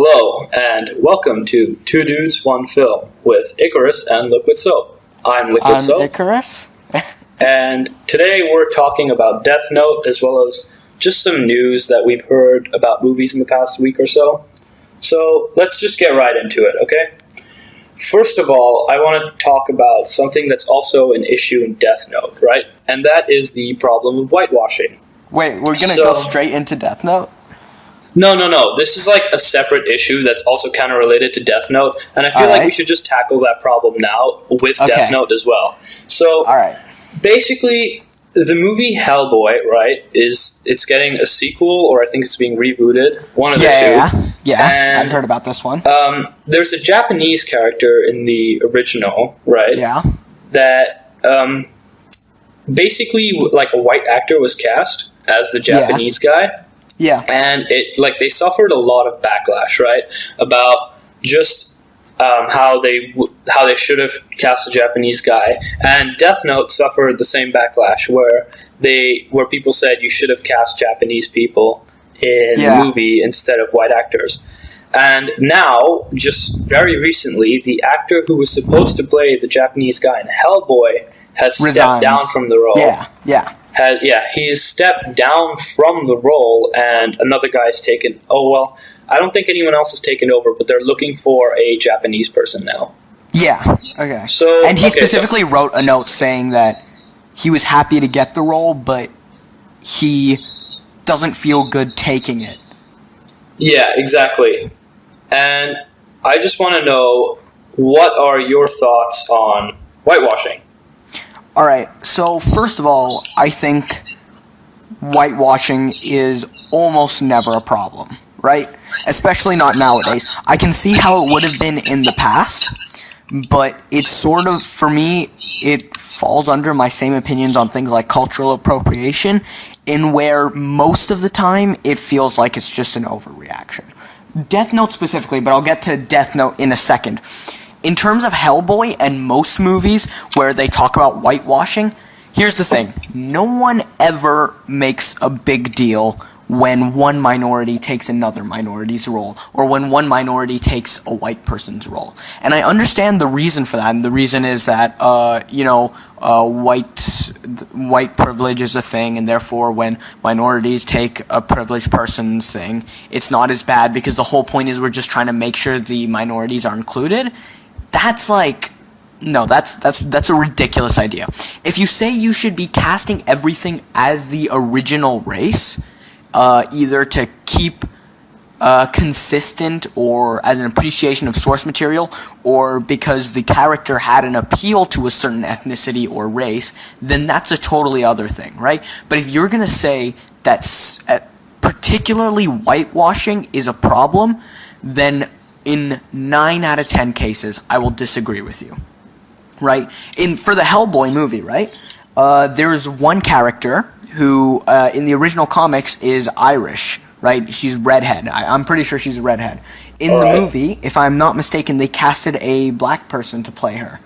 Hello, and welcome to Two Dudes, One Film with Icarus and Liquid Soap. I'm Liquid Soap. Icarus. And today we're talking about Death Note as well as just some news that we've heard about movies in the past week or so. So let's just get right into it, okay? First of all, I want to talk about something that's also an issue in Death Note, right? And that is the problem of whitewashing. Wait, we're going to go straight into Death Note? No. This is like a separate issue that's also kind of related to Death Note, and I feel like we should just tackle that problem now with Death Note as well. So, basically, the movie Hellboy, right, it's getting a sequel, or I think it's being rebooted, one of the two. Yeah, I've heard about this one. There's a Japanese character in the original, right? Yeah. That, basically, like, a white actor was cast as the Japanese guy. Yeah. And they suffered a lot of backlash, right? About just how they should have cast a Japanese guy. And Death Note suffered the same backlash where people said you should have cast Japanese people in the movie instead of white actors. And now, just very recently, the actor who was supposed to play the Japanese guy in Hellboy has stepped down from the role. Yeah. He's stepped down from the role, and another guy's taken. Oh, well, I don't think anyone else has taken over, but they're looking for a Japanese person now. Yeah, okay. And he specifically wrote a note saying that he was happy to get the role, but he doesn't feel good taking it. Yeah, exactly. And I just want to know, what are your thoughts on whitewashing? Alright, so first of all, I think whitewashing is almost never a problem, right? Especially not nowadays. I can see how it would have been in the past, but it's sort of, for me, it falls under my same opinions on things like cultural appropriation, in where most of the time it feels like it's just an overreaction. Death Note specifically, but I'll get to Death Note in a second. In terms of Hellboy and most movies where they talk about whitewashing, here's the thing. No one ever makes a big deal when one minority takes another minority's role, or when one minority takes a white person's role. And I understand the reason for that, and the reason is that, white privilege is a thing, and therefore when minorities take a privileged person's thing, it's not as bad, because the whole point is we're just trying to make sure the minorities are included. That's a ridiculous idea. If you say you should be casting everything as the original race, either to keep consistent or as an appreciation of source material, or because the character had an appeal to a certain ethnicity or race, then that's a totally other thing, right? But if you're going to say that particularly whitewashing is a problem, then in 9 out of 10 cases, I will disagree with you, right? For the Hellboy movie, right, there's one character who, in the original comics, is Irish, right? She's redhead. I'm pretty sure she's a redhead. In the movie, if I'm not mistaken, they casted a black person to play her.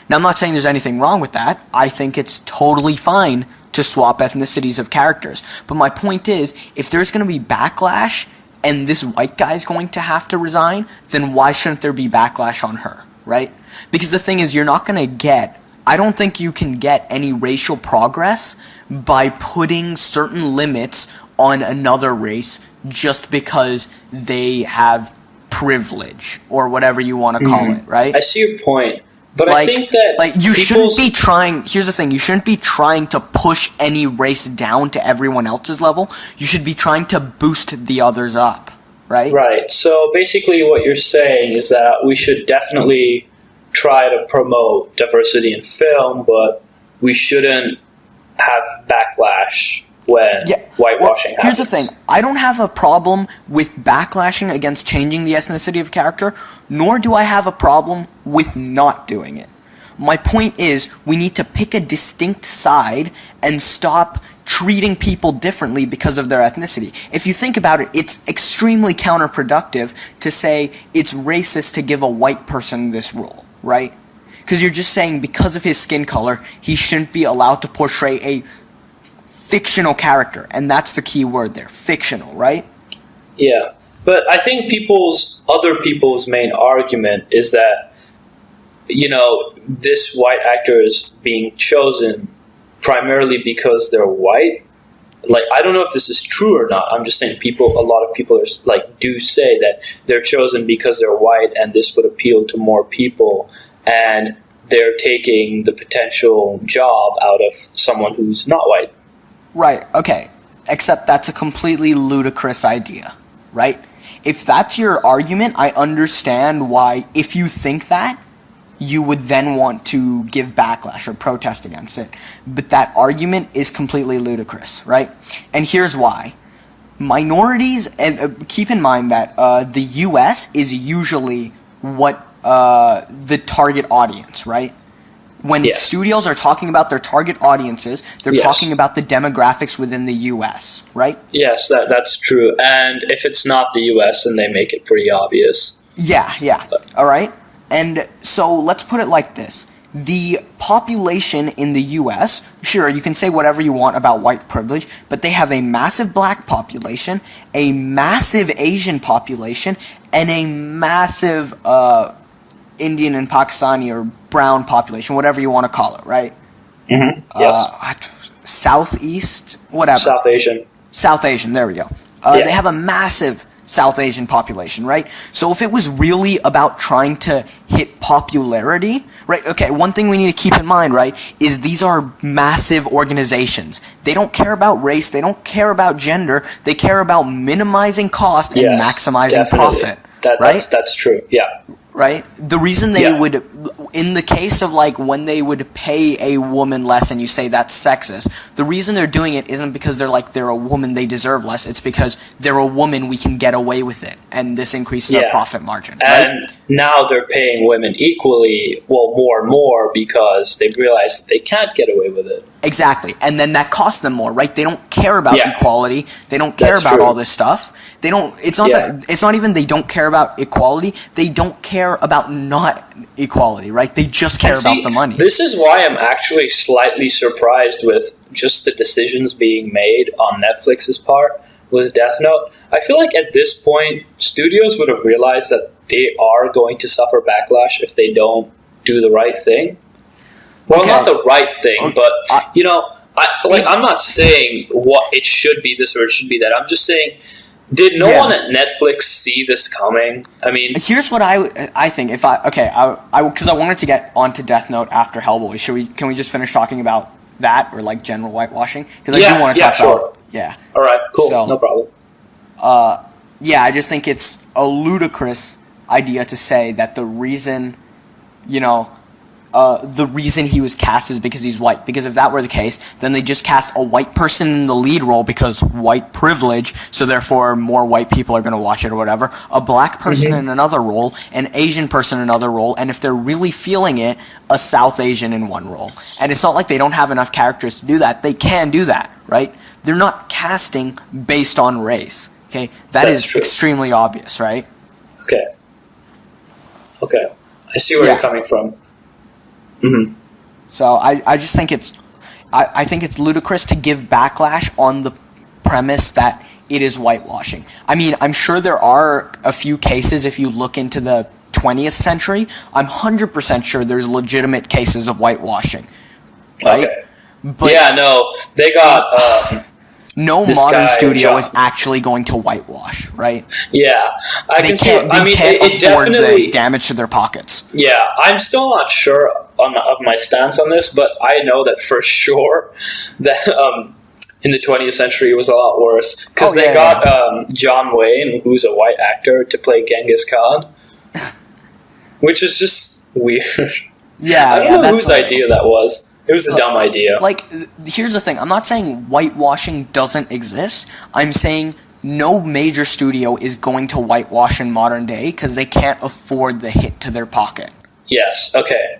Now, I'm not saying there's anything wrong with that. I think it's totally fine to swap ethnicities of characters. But my point is, if there's going to be backlash, and this white guy is going to have to resign, then why shouldn't there be backlash on her, right? Because the thing is, I don't think you can get any racial progress by putting certain limits on another race just because they have privilege, or whatever you want to call it, right? I see your point. But I think that you shouldn't be trying. Here's the thing: you shouldn't be trying to push any race down to everyone else's level. You should be trying to boost the others up, right? Right. So basically, what you're saying is that we should definitely try to promote diversity in film, but we shouldn't have backlash when whitewashing happens. Here's the thing. I don't have a problem with backlashing against changing the ethnicity of character, nor do I have a problem with not doing it. My point is, we need to pick a distinct side and stop treating people differently because of their ethnicity. If you think about it, it's extremely counterproductive to say it's racist to give a white person this role, right? Because you're just saying because of his skin color, he shouldn't be allowed to portray a fictional character, and that's the key word there, fictional, right? Yeah, But I think other people's main argument is that, this white actor is being chosen primarily because they're white. Like, I don't know if this is true or not. I'm just saying a lot of people do say that they're chosen because they're white and this would appeal to more people, and they're taking the potential job out of someone who's not white. Right, okay. Except that's a completely ludicrous idea, right? If that's your argument, I understand why, if you think that, you would then want to give backlash or protest against it. But that argument is completely ludicrous, right? And here's why. Minorities, and keep in mind that the U.S. is usually what the target audience, right? When studios are talking about their target audiences, they're talking about the demographics within the U.S., right? Yes, that's true. And if it's not the U.S., then they make it pretty obvious. Yeah. All right? And so let's put it like this. The population in the U.S., sure, you can say whatever you want about white privilege, but they have a massive black population, a massive Asian population, and a massive Indian and Pakistani or brown population, whatever you want to call it, right? Mm-hmm. Yes. Southeast, whatever. South Asian, there we go. They have a massive South Asian population, right? So if it was really about trying to hit popularity, right? Okay, one thing we need to keep in mind, right, is these are massive organizations. They don't care about race. They don't care about gender. They care about minimizing cost and maximizing profit. That's true, yeah. Right? The reason they would, in the case of like when they would pay a woman less and you say that's sexist, the reason they're doing it isn't because they're a woman, they deserve less. It's because they're a woman, we can get away with it. And this increases our profit margin. And now they're paying women equally, more and more because they've realized that they can't get away with it. Exactly. And then that costs them more, right? They don't care about equality. They don't care about all this stuff. They don't, it's not even they don't care about equality. They don't care about not equality, right? They just care about the money. This is why I'm actually slightly surprised with just the decisions being made on Netflix's part with Death Note. I feel like at this point, studios would have realized that they are going to suffer backlash if they don't do the right thing. Well, not the right thing, but, I'm not saying what it should be this or it should be that. I'm just saying, did no one at Netflix see this coming? I mean, here's what I think. Because I wanted to get onto Death Note after Hellboy. Can we just finish talking about that or like general whitewashing? Because I do want to talk about. Yeah. All right. Cool. So, no problem. I just think it's a ludicrous idea to say that the reason he was cast is because he's white. Because if that were the case, then they just cast a white person in the lead role because white privilege, so therefore more white people are going to watch it or whatever. A black person in another role, an Asian person in another role, and if they're really feeling it, a South Asian in one role. And it's not like they don't have enough characters to do that. They can do that, right? They're not casting based on race, okay? That's true. Extremely obvious, right? Okay. I see where you're coming from. Mm-hmm. So I just think I think it's ludicrous to give backlash on the premise that it is whitewashing. I mean, I'm sure there are a few cases if you look into the 20th century. I'm 100% sure there's legitimate cases of whitewashing, right? Okay. But they got no modern studio is actually going to whitewash, right? Yeah, they can't afford the damage to their pockets. Yeah, I'm still not sure of my stance on this, but I know that for sure that in the 20th century it was a lot worse because they got John Wayne, who's a white actor, to play Genghis Khan, which is just weird. I don't know whose idea that was. It was a dumb idea. Like, here's the thing. I'm not saying whitewashing doesn't exist. I'm saying no major studio is going to whitewash in modern day because they can't afford the hit to their pocket. Yes, okay.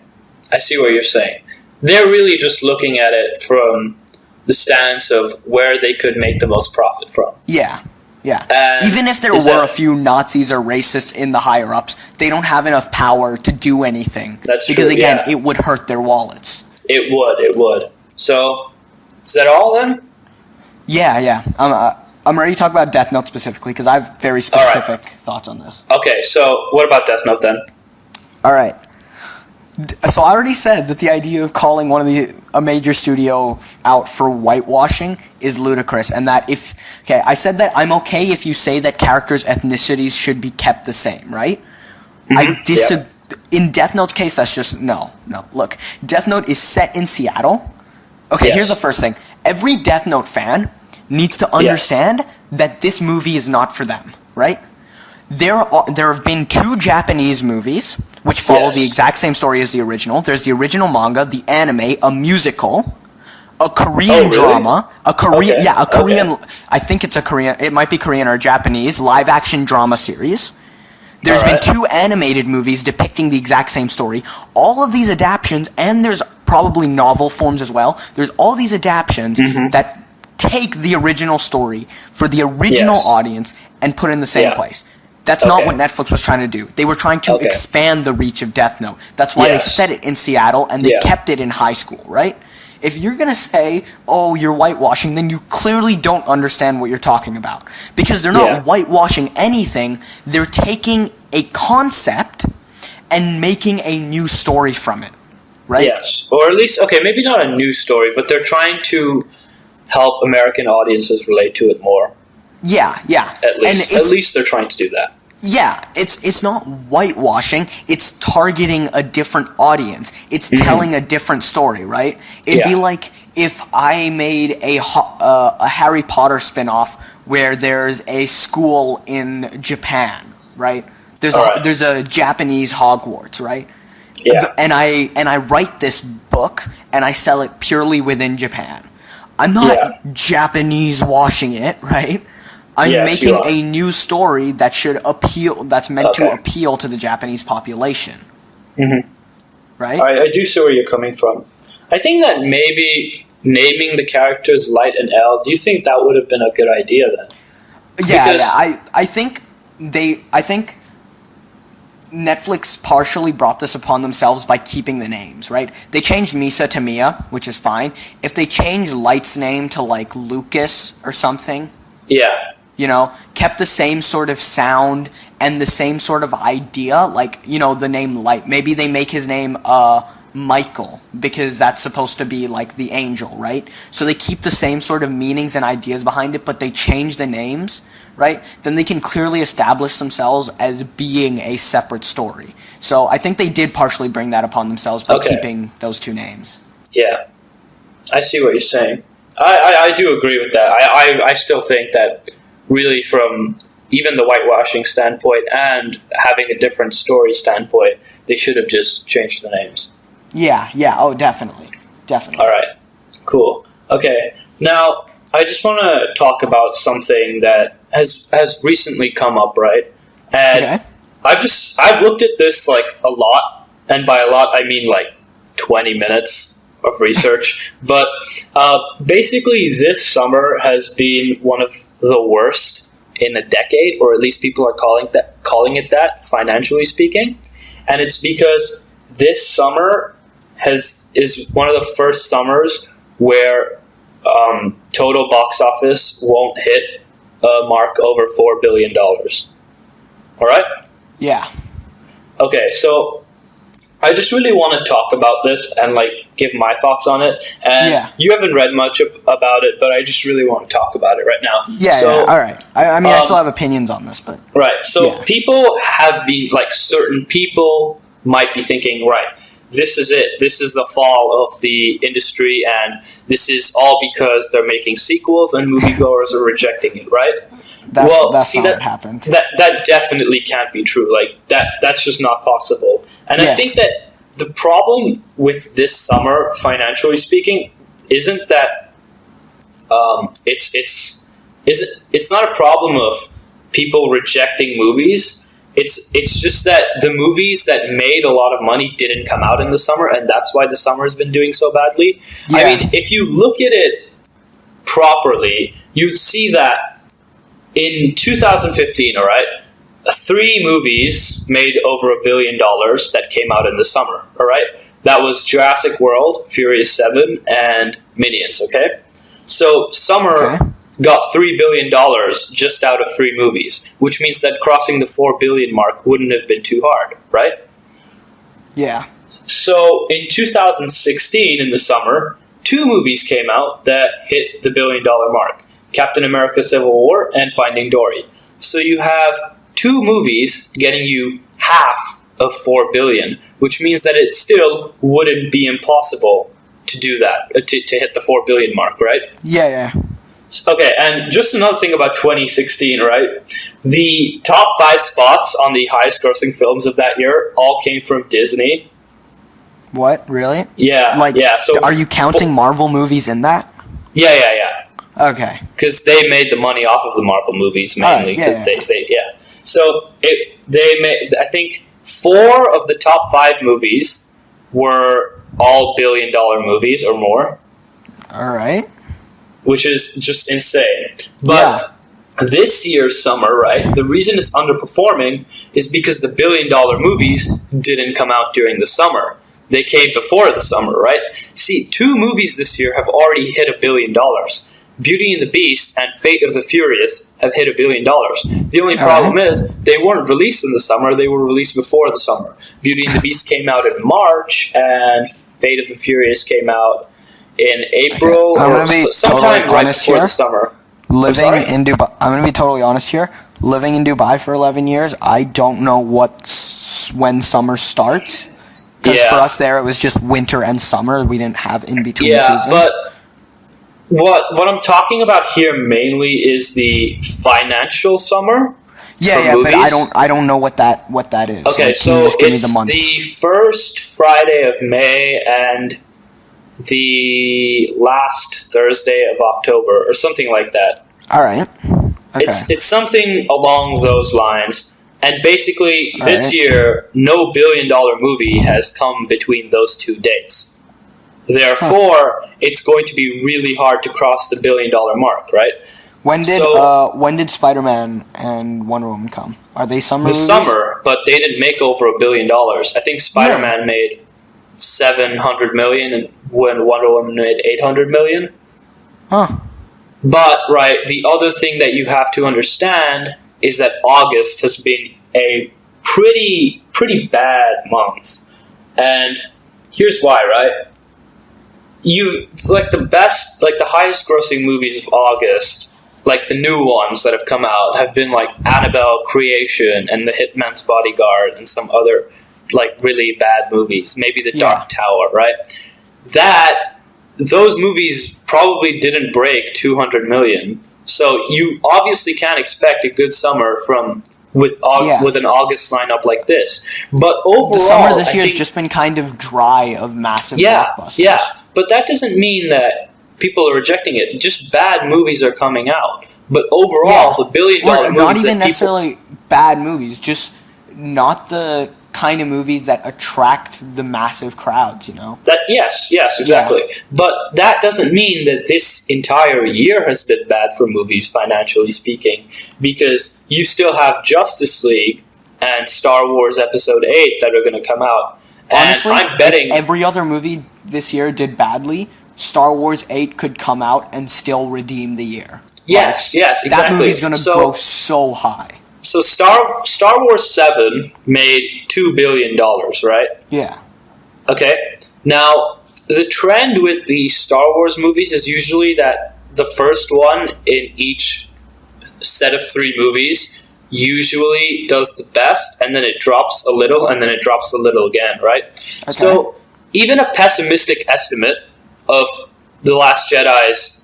I see what you're saying. They're really just looking at it from the stance of where they could make the most profit from. Yeah. Even if there were a few Nazis or racists in the higher-ups, they don't have enough power to do anything. That's true, because, again, it would hurt their wallets. It would. So, is that all then? Yeah. I'm ready to talk about Death Note specifically because I have very specific thoughts on this. Okay, so what about Death Note then? All right. So I already said that the idea of calling a major studio out for whitewashing is ludicrous, and that I said that I'm okay if you say that characters' ethnicities should be kept the same, right? I disagree. In Death Note's case, that's just no. Look, Death Note is set in Seattle. Okay, here's the first thing. Every Death Note fan needs to understand that this movie is not for them, right? There have been 2 Japanese movies which follow the exact same story as the original. There's the original manga, the anime, a musical, a Korean drama, a Korean, I think it's a Korean, it might be Korean or Japanese, live action drama series. There's been 2 animated movies depicting the exact same story. All of these adaptions, and there's probably novel forms as well, there's all these adaptions that take the original story for the original audience and put it in the same place. That's not what Netflix was trying to do. They were trying to expand the reach of Death Note. That's why they set it in Seattle and they kept it in high school, right? If you're going to say, oh, you're whitewashing, then you clearly don't understand what you're talking about. Because they're not whitewashing anything. They're taking a concept and making a new story from it, right? Yes. Or at least, maybe not a new story, but they're trying to help American audiences relate to it more. Yeah. At least they're trying to do that. Yeah, it's not whitewashing. It's targeting a different audience. It's telling a different story, right? It'd be like if I made a Harry Potter spinoff where there's a school in Japan, right? There's a Japanese Hogwarts, right? Yeah. And I write this book and I sell it purely within Japan. I'm not Japanese washing it, right? I'm making a new story that should appeal. That's meant to appeal to the Japanese population. Right? I do see where you're coming from. I think that maybe naming the characters Light and L. Do you think that would have been a good idea then? I think Netflix partially brought this upon themselves by keeping the names, right? They changed Misa to Mia, which is fine. If they change Light's name to like Lucas or something, kept the same sort of sound and the same sort of idea, like, the name Light. Maybe they make his name Michael, because that's supposed to be like the angel, right? So they keep the same sort of meanings and ideas behind it, but they change the names, right? Then they can clearly establish themselves as being a separate story. So I think they did partially bring that upon themselves by keeping those 2 names. Yeah, I see what you're saying. I do agree with that. I still think that really from even the whitewashing standpoint and having a different story standpoint, they should have just changed the names. Yeah, oh, definitely. All right, cool. Okay, now I just want to talk about something that has recently come up, right? And I've looked at this like a lot, and by a lot I mean like 20 minutes of research. But basically, this summer has been one of the worst in a decade, or at least people are calling it that, financially speaking. And it's because this summer is one of the first summers where total box office won't hit a mark over $4 billion. All right? Yeah. Okay, so I just really want to talk about this and like give my thoughts on it. And you haven't read much about it, but I just really want to talk about it right now. All right. I mean, I still have opinions on this, but people have been like, certain people might be thinking, right, this is it. This is the fall of the industry, and this is all because they're making sequels and moviegoers are rejecting it, right? That's not what happened. That definitely can't be true. Like that's just not possible. And I think that the problem with this summer, financially speaking, isn't that it's not a problem of people rejecting movies. It's just that the movies that made a lot of money didn't come out in the summer, and that's why the summer has been doing so badly. Yeah. I mean, if you look at it properly, you'd see that in 2015, all right, 3 movies made over $1 billion that came out in the summer, all right? That was Jurassic World, Furious 7, and Minions, okay? So summer got $3 billion just out of 3 movies, which means that crossing the 4 billion mark wouldn't have been too hard, right? Yeah. So in 2016, in the summer, 2 movies came out that hit the $1 billion mark: Captain America: Civil War and Finding Dory. So you have 2 movies getting you half of 4 billion, which means that it still wouldn't be impossible to do that, to hit the 4 billion mark, right? Yeah. Okay, and just another thing about 2016, right? The top 5 spots on the highest grossing films of that year all came from Disney. What? Really? Yeah. So are you counting Marvel movies in that? Yeah. Okay. Because they made the money off of the Marvel movies mainly. So they made, I think, 4 of the top 5 movies were all $1 billion movies or more. All right. Which is just insane. But this year's summer, right, the reason it's underperforming is because the $1 billion movies didn't come out during the summer. They came before the summer, right? See, 2 movies this year have already hit $1 billion. Beauty and the Beast and Fate of the Furious have hit $1 billion. The only problem is they weren't released in the summer, they were released before the summer. Beauty and the Beast came out in March, and Fate of the Furious came out in April or sometime right before the summer. I'm going to be totally honest here. Living in Dubai for 11 years, I don't know when summer starts. Because for us there, it was just winter and summer. We didn't have in-between seasons. But what I'm talking about here mainly is the financial summer. But I don't know what that is. Okay, so it's the first Friday of May and the last Thursday of October, or something like that. All right. Okay. It's something along those lines. And basically, this year, no $1 billion movie has come between those 2 dates. Therefore, it's going to be really hard to cross the $1 billion mark, right? When did Spider-Man and Wonder Woman come? Are they summer movies? Summer, but they didn't make over $1 billion. I think Spider-Man made $700 million, and when Wonder Woman made $800 million. Huh. But, right, the other thing that you have to understand is that August has been a pretty bad month. And here's why, right? The highest grossing movies of August, like the new ones that have come out, have been like Annabelle, Creation, and The Hitman's Bodyguard, and some other like really bad movies. Maybe The Dark Tower, right? Those movies probably didn't break 200 million. So you obviously can't expect a good summer with an August lineup like this. But overall, the summer this year has just been kind of dry of massive blockbusters. Yeah, but that doesn't mean that people are rejecting it. Just bad movies are coming out. But overall, the $1 billion movies not even necessarily bad movies, just not the kind of movies that attract the massive crowds, you know? Yes, exactly. Yeah. But that doesn't mean that this entire year has been bad for movies, financially speaking, because you still have Justice League and Star Wars Episode 8 that are going to come out. Honestly, I'm betting if every other movie this year did badly, Star Wars 8 could come out and still redeem the year. Yes, exactly. That movie's going to grow so high. So Star Wars 7 made $2 billion, right? Yeah. Okay. Now, the trend with the Star Wars movies is usually that the first one in each set of 3 movies usually does the best, and then it drops a little, and then it drops a little again, right? Okay. So even a pessimistic estimate of The Last Jedi's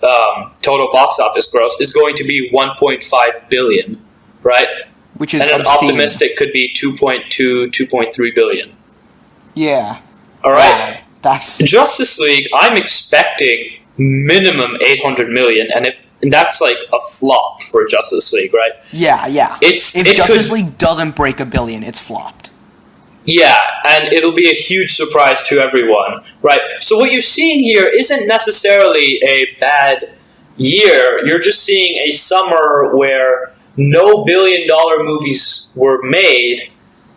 total box office gross is going to be 1.5 billion, right? Which is and an obscene. Optimistic could be 2.2, 2.3 billion. Yeah. All right. Wow. That's Justice League. I'm expecting minimum 800 million, and that's like a flop for Justice League, right? Yeah. If Justice League doesn't break $1 billion, it's flopped. Yeah, and it'll be a huge surprise to everyone, right? So what you're seeing here isn't necessarily a bad year. You're just seeing a summer where no $1 billion movies were made,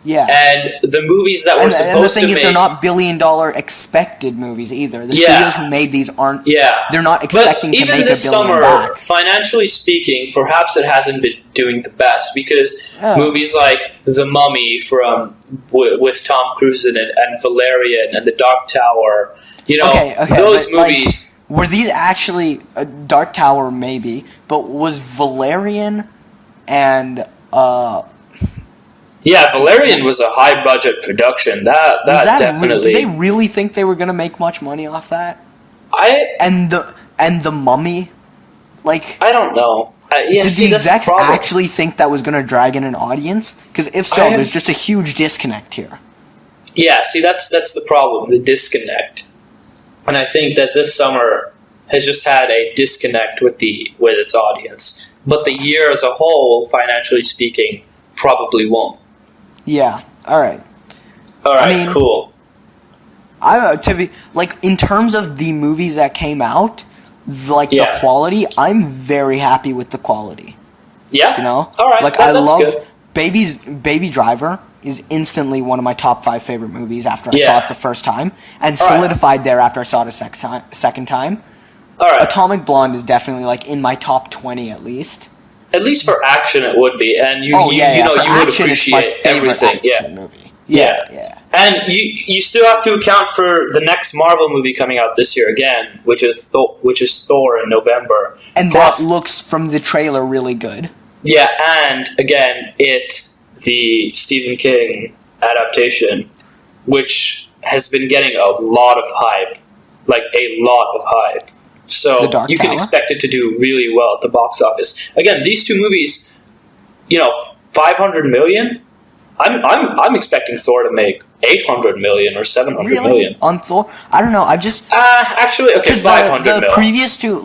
Yeah. And the movies that were supposed to make... And the thing is, they're not billion-dollar expected movies either. The studios who made these aren't... Yeah. They're not expecting to make $1 billion summer, back. financially speaking, perhaps it hasn't been doing the best, because movies like The Mummy with Tom Cruise in it, and Valerian, and The Dark Tower, those movies... Were these actually... Dark Tower, maybe, but was Valerian and... Yeah, Valerian was a high-budget production. That definitely... Did they really think they were going to make much money off that? And the Mummy? Like... I don't know. Did the execs actually think that was going to drag in an audience? Because if so, there's just a huge disconnect here. Yeah, see, that's the problem, the disconnect. And I think that this summer has just had a disconnect with its audience. But the year as a whole, financially speaking, probably won't. Yeah. All right. Cool. In terms of the movies that came out, the quality, I'm very happy with the quality. Yeah. All right. I love good. Baby Driver is instantly one of my top 5 favorite movies after I saw it the first time, and solidified there after I saw it a second time. All right. Atomic Blonde is definitely in my top 20 at least. At least for action, it would be, and you would appreciate everything. Movie. Yeah. And you still have to account for the next Marvel movie coming out this year again, which is Thor in November, and that looks from the trailer really good. Yeah, and again, the Stephen King adaptation, which has been getting a lot of hype, So you can expect it to do really well at the box office. Again, these two movies, $500 million. I'm expecting Thor to make $800 million or $700 million on Thor. I don't know. I just actually okay, $500 million. The previous two,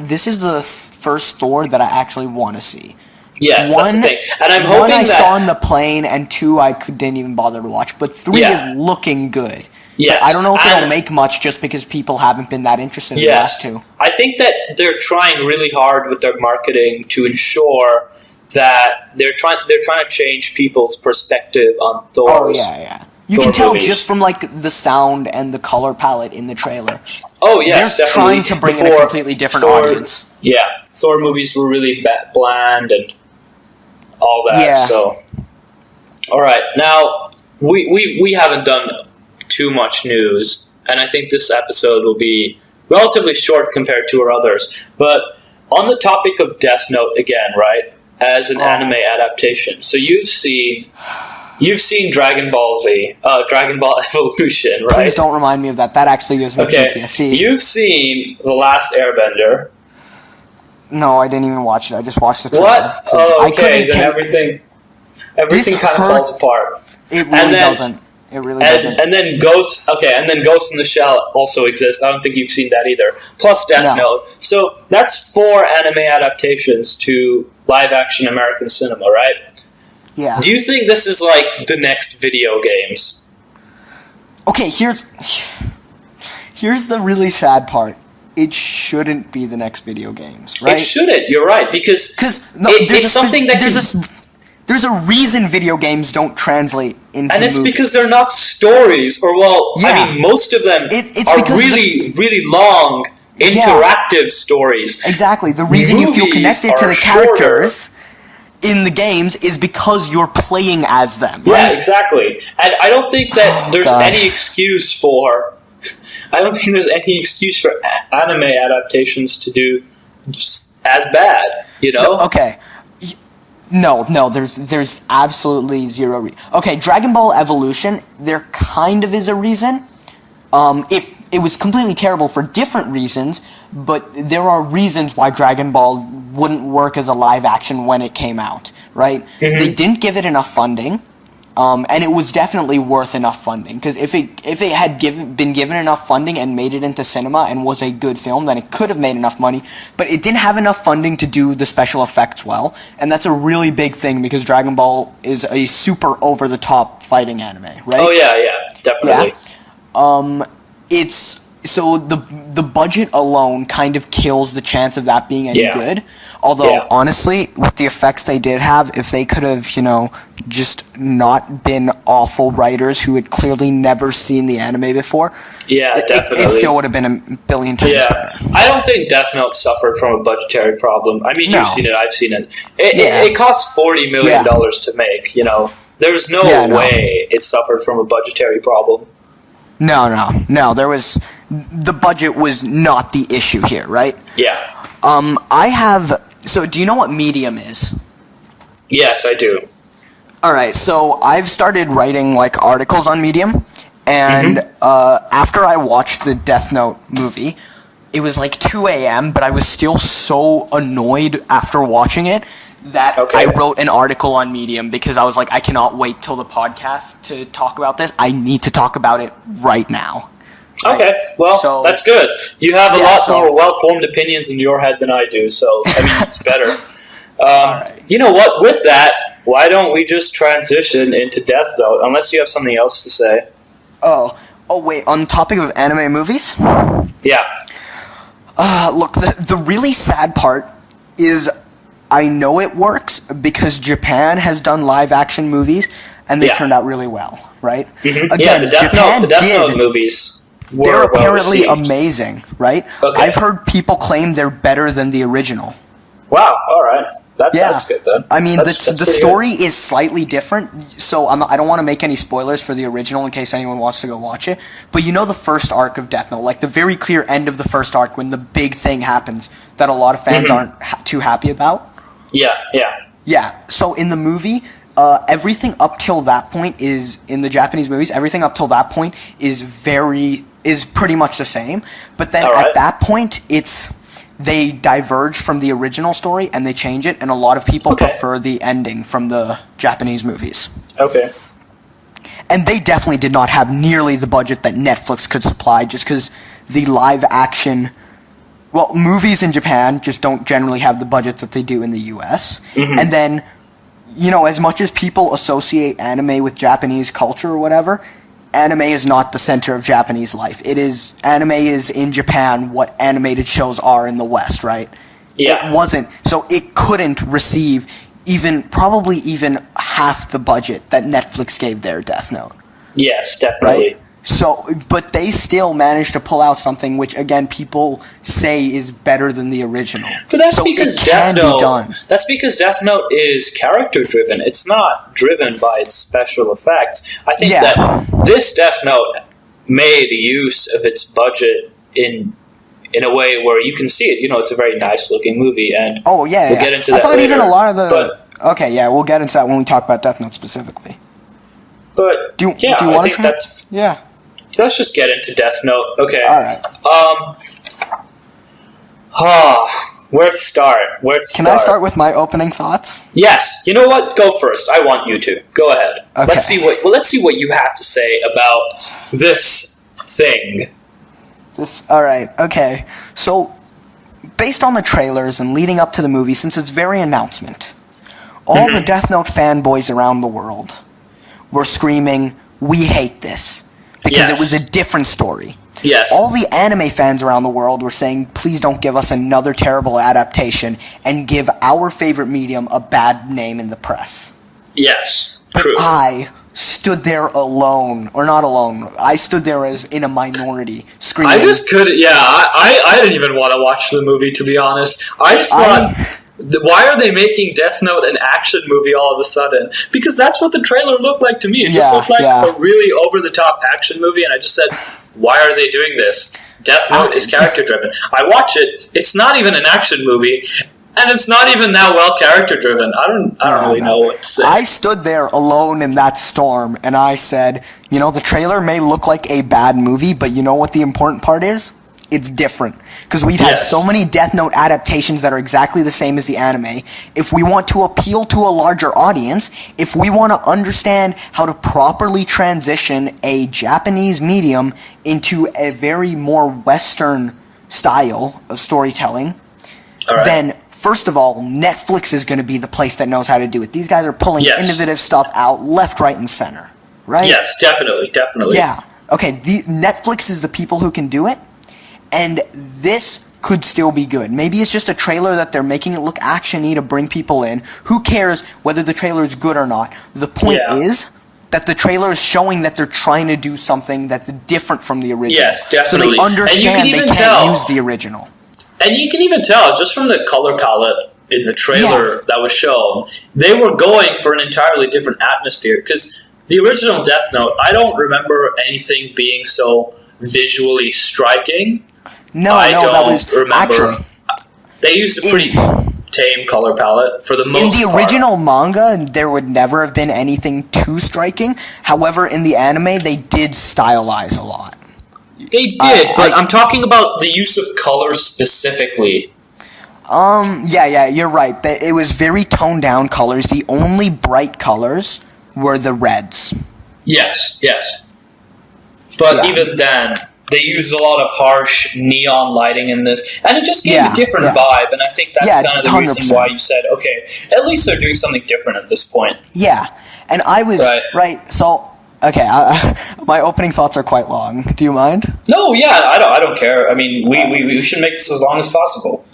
this is the first Thor that I actually want to see. Yes, that's the thing. And I'm hoping I saw on the plane, and 2 I didn't even bother to watch. But 3 is looking good. Yes. But I don't know if it'll make much just because people haven't been that interested in the last 2. I think that they're trying really hard with their marketing to ensure that they're trying to change people's perspective on Thor. Oh yeah. You can tell just from the sound and the color palette in the trailer. Oh yes, they're trying to bring in a completely different audience. Yeah, Thor movies were really bland and all that. Yeah. So, all right, now we haven't done too much news, and I think this episode will be relatively short compared to our others. But on the topic of Death Note again, right? As an anime adaptation, so you've seen Dragon Ball Z, Dragon Ball Evolution, right? Please don't remind me of that. That actually gives me PTSD. You've seen The Last Airbender. No, I didn't even watch it. I just watched the trailer. What? Oh, okay. Then everything kind of falls apart. It really doesn't. It really doesn't. And then Ghost. Okay, and then Ghost in the Shell also exists. I don't think you've seen that either. Plus Death Note. So that's 4 anime adaptations to live-action American cinema, right? Yeah. Do you think this is like the next video games? Okay, here's the really sad part. It shouldn't be the next video games, right? It shouldn't. You're right, because it's something that there's a reason video games don't translate into and it's movies. Because they're not stories, or I mean, most of them are really long, interactive stories. Exactly. The reason you feel connected to the characters in the games is because you're playing as them. Right? Yeah, exactly. And I don't think that there's any excuse for. I don't think there's any excuse for anime adaptations to do as bad. Okay. No, there's absolutely zero okay, Dragon Ball Evolution, there kind of is a reason. If it was completely terrible for different reasons, but there are reasons why Dragon Ball wouldn't work as a live action when it came out, right? Mm-hmm. They didn't give it enough funding, and it was definitely worth enough funding, because if it had been given enough funding and made it into cinema and was a good film, then it could have made enough money, but it didn't have enough funding to do the special effects well, and that's a really big thing, because Dragon Ball is a super over-the-top fighting anime, right? Oh yeah, definitely. Yeah. It's so the budget alone kind of kills the chance of that being any good. Although honestly, with the effects they did have, if they could have just not been awful writers who had clearly never seen the anime before, definitely. It still would have been a billion times better. I don't think Death Note suffered from a budgetary problem. I mean, you've seen it, I've seen it. It cost $40 million to make, There's no way it suffered from a budgetary problem. No. The budget was not the issue here, right? Yeah. So do you know what Medium is? Yes, I do. Alright, so I've started writing, articles on Medium, and after I watched the Death Note movie, it was 2 a.m., but I was still so annoyed after watching it that I wrote an article on Medium because I was like, I cannot wait till the podcast to talk about this. I need to talk about it right now. Right? Okay, well, that's good. You have a lot more well-formed opinions in your head than I do, so, it's better. You know what? With that, why don't we just transition into Death Note, unless you have something else to say. Oh, wait, on the topic of anime movies? Yeah. Look, the really sad part is I know it works because Japan has done live-action movies, and they turned out really well, right? Mm-hmm. Again, the Death Note movies they're apparently amazing, right? Okay. I've heard people claim they're better than the original. Wow, all right. That's good then. I mean, the story is slightly different, so I don't want to make any spoilers for the original in case anyone wants to go watch it. But the first arc of Death Note, the very clear end of the first arc when the big thing happens that a lot of fans aren't too happy about. Yeah. So in the movie, everything up till that point in the Japanese movies, everything up till that point is pretty much the same. But then at that point, they diverge from the original story and they change it, and a lot of people prefer the ending from the Japanese movies. Okay. And they definitely did not have nearly the budget that Netflix could supply, just because the live action... Well, movies in Japan just don't generally have the budget that they do in the US. Mm-hmm. And then, as much as people associate anime with Japanese culture or whatever... Anime is not the center of Japanese life. Anime is in Japan what animated shows are in the West, right? Yeah. It wasn't, so it couldn't receive probably even half the budget that Netflix gave their Death Note. Yes, definitely. Right? So, but they still managed to pull out something which, again, people say is better than the original. But that's because Death Note is character driven. It's not driven by its special effects. I think that this Death Note made use of its budget in a way where you can see it. It's a very nice looking movie, and we'll get into that later. Even a lot of the we'll get into that when we talk about Death Note specifically. But do you want to try? Yeah. Let's just get into Death Note. Okay. All right. Where to start? Can I start with my opening thoughts? Yes. You know what? Go first. I want you to. Go ahead. Okay. Let's see what you have to say about this thing. All right. Okay. So, based on the trailers and leading up to the movie, since it's very announcement, all the Death Note fanboys around the world were screaming, "We hate this." Because it was a different story. Yes. All the anime fans around the world were saying, please don't give us another terrible adaptation and give our favorite medium a bad name in the press. Yes, true. But I stood there alone, or not alone, I stood there as in a minority, screaming. I just couldn't, I didn't even want to watch the movie, to be honest. I just thought... Why are they making Death Note an action movie all of a sudden? Because that's what the trailer looked like to me. It just looked like a really over-the-top action movie, and I just said, why are they doing this? Death Note is character-driven. I watch it, it's not even an action movie, and it's not even that well character-driven. I don't really know what to say. I stood there alone in that storm, and I said, the trailer may look like a bad movie, but you know what the important part is? It's different, because we've had so many Death Note adaptations that are exactly the same as the anime. If we want to appeal to a larger audience, if we want to understand how to properly transition a Japanese medium into a very more Western style of storytelling, then first of all, Netflix is going to be the place that knows how to do it. These guys are pulling innovative stuff out left, right, and center, right? Yes, definitely. Yeah. Okay, Netflix is the people who can do it. And this could still be good. Maybe it's just a trailer that they're making it look action-y to bring people in. Who cares whether the trailer is good or not? The point is that the trailer is showing that they're trying to do something that's different from the original. Yes, definitely. So they understand they can't use the original. And you can even tell, just from the color palette in the trailer that was shown, they were going for an entirely different atmosphere. Because the original Death Note, I don't remember anything being so visually striking. That was remember. Actually, they used a pretty tame color palette for the most part. In the original manga, there would never have been anything too striking. However, in the anime, they did stylize a lot. They did, but I'm talking about the use of color specifically. Yeah, you're right. It was very toned down colors. The only bright colors were the reds. Yes. But even then, they used a lot of harsh neon lighting in this, and it just gave a different vibe, and I think that's kind of the 100%. Reason why you said, okay, at least they're doing something different at this point. Yeah, and I was, so... Okay, my opening thoughts are quite long. Do you mind? No, yeah, I don't care. I mean, we should make this as long as possible.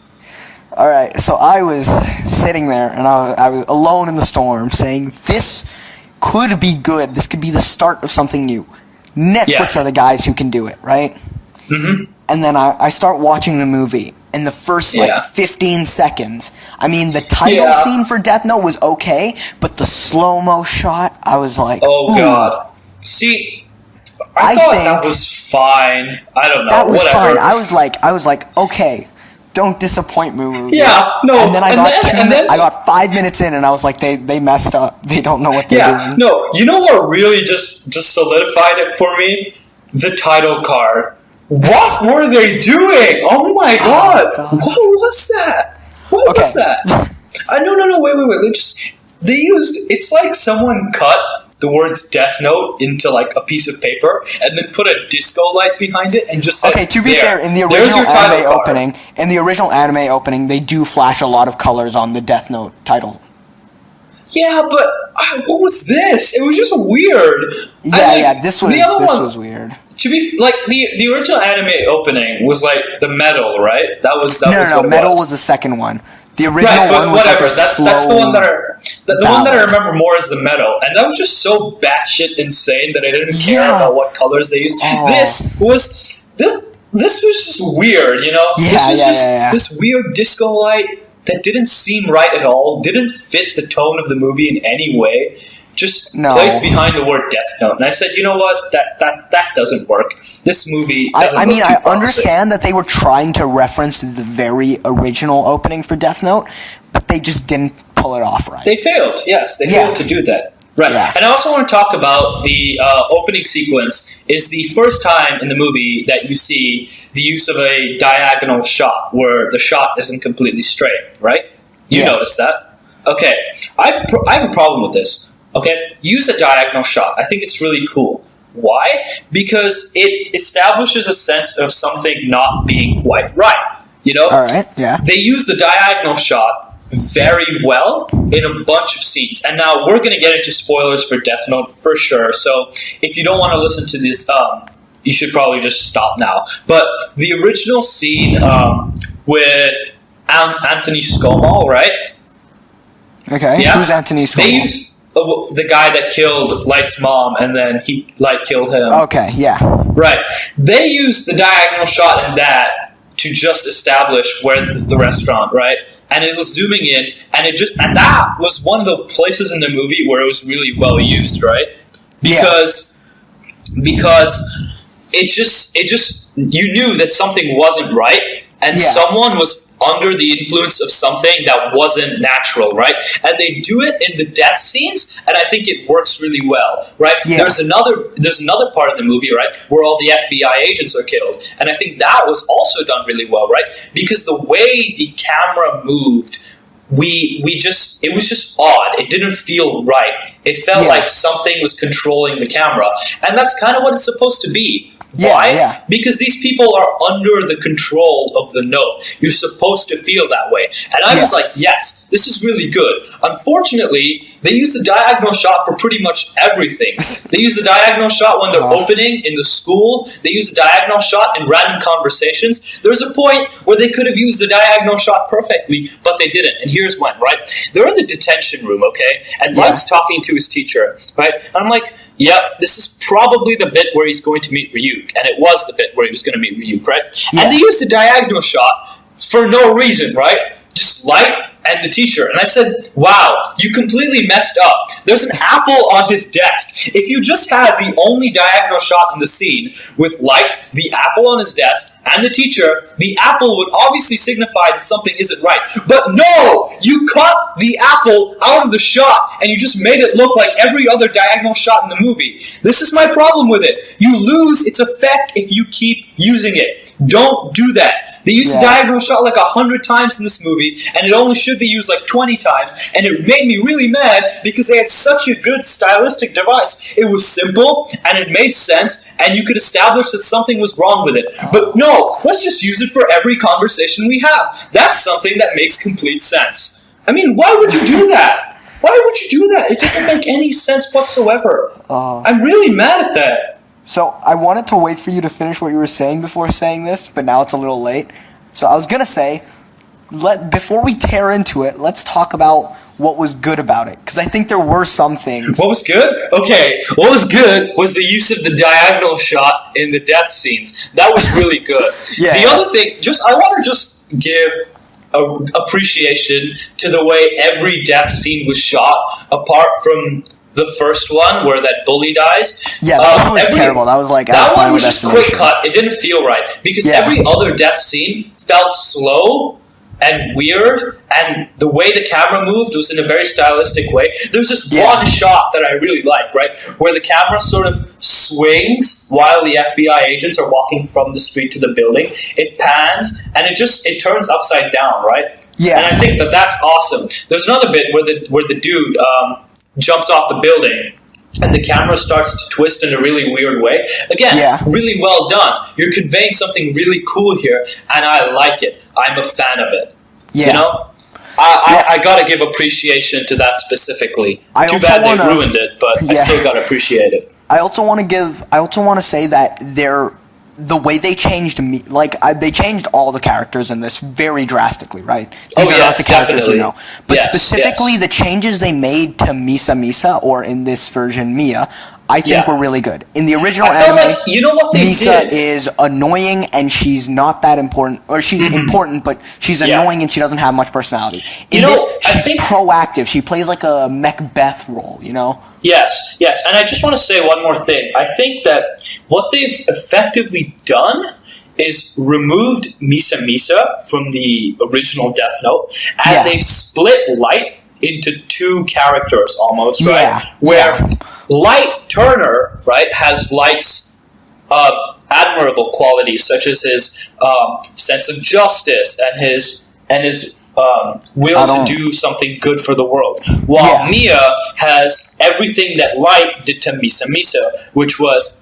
All right, so I was sitting there, and I was alone in the storm, saying, this could be good. This could be the start of something new. Netflix are the guys who can do it, right? Mm-hmm. And then I start watching the movie. In the first 15 seconds, I mean, the title scene for Death Note was okay, but the slow-mo shot, I was like, oh, God. See, I thought that was fine. I don't know. That was fine. I was like, okay, don't disappoint me, movie. Yeah, no. And then I got 5 minutes in, and I was like, they messed up. They don't know what they're doing. No, you know what really just solidified it for me? The title card. What were they doing? Oh my God! What was that? What was that? No, wait. They used. It's like someone cut the words Death Note into like a piece of paper and then put a disco light behind it and just said, okay, to be fair, in the original anime opening, they do flash a lot of colors on the Death Note title. Yeah, but what was this? It was just weird. This was weird. To be like the original anime opening was like the metal, right? That was metal was the second one. The original one was whatever. Like that's the one that one that I remember more is the metal, and that was just so batshit insane that I didn't care about what colors they used. This was just weird, you know. This weird disco light that didn't seem right at all, didn't fit the tone of the movie in any way. Just placed behind the word Death Note. And I said, you know what? That doesn't work. This movie doesn't I understand that they were trying to reference the very original opening for Death Note, but they just didn't pull it off right. They failed. Yes, they failed to do that. Right. Yeah. And I also want to talk about the opening sequence is the first time in the movie that you see the use of a diagonal shot where the shot isn't completely straight, right? You noticed that? Okay. I have a problem with this. Okay, use a diagonal shot. I think it's really cool. Why? Because it establishes a sense of something not being quite right. You know? All right, yeah. They use the diagonal shot very well in a bunch of scenes. And now we're going to get into spoilers for Death Note for sure. So if you don't want to listen to this, you should probably just stop now. But the original scene with Anthony Scomo, right? Okay, who's Anthony Scomo? They use... the guy that killed Light's mom, and then Light killed him. Okay, yeah. Right. They used the diagonal shot in that to just establish where the restaurant, right? And it was zooming in, and that was one of the places in the movie where it was really well used, right? Because it just you knew that something wasn't right, and someone was under the influence of something that wasn't natural, right? And they do it in the death scenes, and I think it works really well, right? Yeah. There's another part of the movie, right, where all the FBI agents are killed, and I think that was also done really well, right? Because the way the camera moved, it was just odd. It didn't feel right. It felt like something was controlling the camera, and that's kind of what it's supposed to be. Why? Yeah. Because these people are under the control of the Note. You're supposed to feel that way. And I was like, yes, this is really good. Unfortunately, they use the diagonal shot for pretty much everything. They use the diagonal shot when they're opening in the school. They use the diagonal shot in random conversations. There's a point where they could have used the diagonal shot perfectly, but they didn't. And here's when, right? They're in the detention room, okay? And Light's talking to his teacher, right? And I'm like, yep, this is probably the bit where he's going to meet Ryuk. And it was the bit where he was going to meet Ryuk, right? Yeah. And they used the diagonal shot for no reason, right? Just Light and the teacher. And I said, wow, you completely messed up. There's an apple on his desk. If you just had the only diagonal shot in the scene with Light, the apple on his desk, and the teacher, the apple would obviously signify that something isn't right. But no! You cut the apple out of the shot, and you just made it look like every other diagonal shot in the movie. This is my problem with it. You lose its effect if you keep using it. Don't do that. They used the diagonal shot like 100 times in this movie, and it only should be used like 20 times, and it made me really mad because they had such a good stylistic device. It was simple, and it made sense, and you could establish that something was wrong with it. But no, let's just use it for every conversation we have. That's something that makes complete sense. I mean, why would you do that? Why would you do that? It doesn't make any sense whatsoever. I'm really mad at that. So I wanted to wait for you to finish what you were saying before saying this, but now it's a little late. So I was going to say, before we tear into it, let's talk about what was good about it. Because I think there were some things. What was good? Okay, what was good was the use of the diagonal shot in the death scenes. That was really good. The other thing, I want to give appreciation to the way every death scene was shot, apart from the first one where that bully dies. Yeah, that one was terrible. That was like that one was just quick cut. It didn't feel right because every other death scene felt slow and weird, and the way the camera moved was in a very stylistic way. There's this one shot that I really like, right, where the camera sort of swings while the FBI agents are walking from the street to the building. It pans and it turns upside down, right? Yeah, and I think that's awesome. There's another bit where the dude jumps off the building and the camera starts to twist in a really weird way. Again, really well done. You're conveying something really cool here, and I like it. I'm a fan of it. Yeah. You know? I gotta give appreciation to that specifically. Too bad they ruined it, but I still gotta appreciate it. I also want to say that the way they changed they changed all the characters in this very drastically, right? These are not the characters you know. But specifically the changes they made to Misa, or in this version Mia, I think were really good. In the original anime, you know what Misa is annoying and she's not that important, or she's important, but she's annoying and she doesn't have much personality. In this, she's proactive. She plays like a Macbeth role, you know? Yes, and I just want to say one more thing. I think that what they've effectively done is removed Misa from the original Death Note, and they've split Light into two characters almost, right? Where Light Turner, right, has Light's admirable qualities, such as his sense of justice and his will to do something good for the world. While Mia has everything that Light did to Misa, which was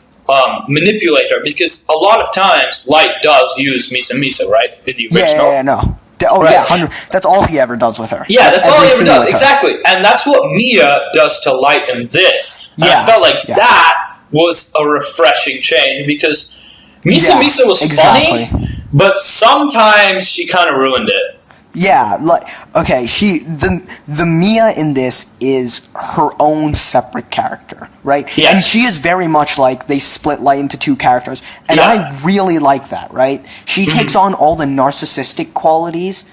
manipulate her, because a lot of times Light does use Misa, right, in the original. That's all he ever does with her. Yeah, that's all he ever does, exactly. And that's what Mia does to Light in this. And I felt like that was a refreshing change, because Misa was funny, but sometimes she kind of ruined it. Yeah, the Mia in this is her own separate character, right? Yes. And she is very much like they split Light into two characters, and I really like that, right? She takes on all the narcissistic qualities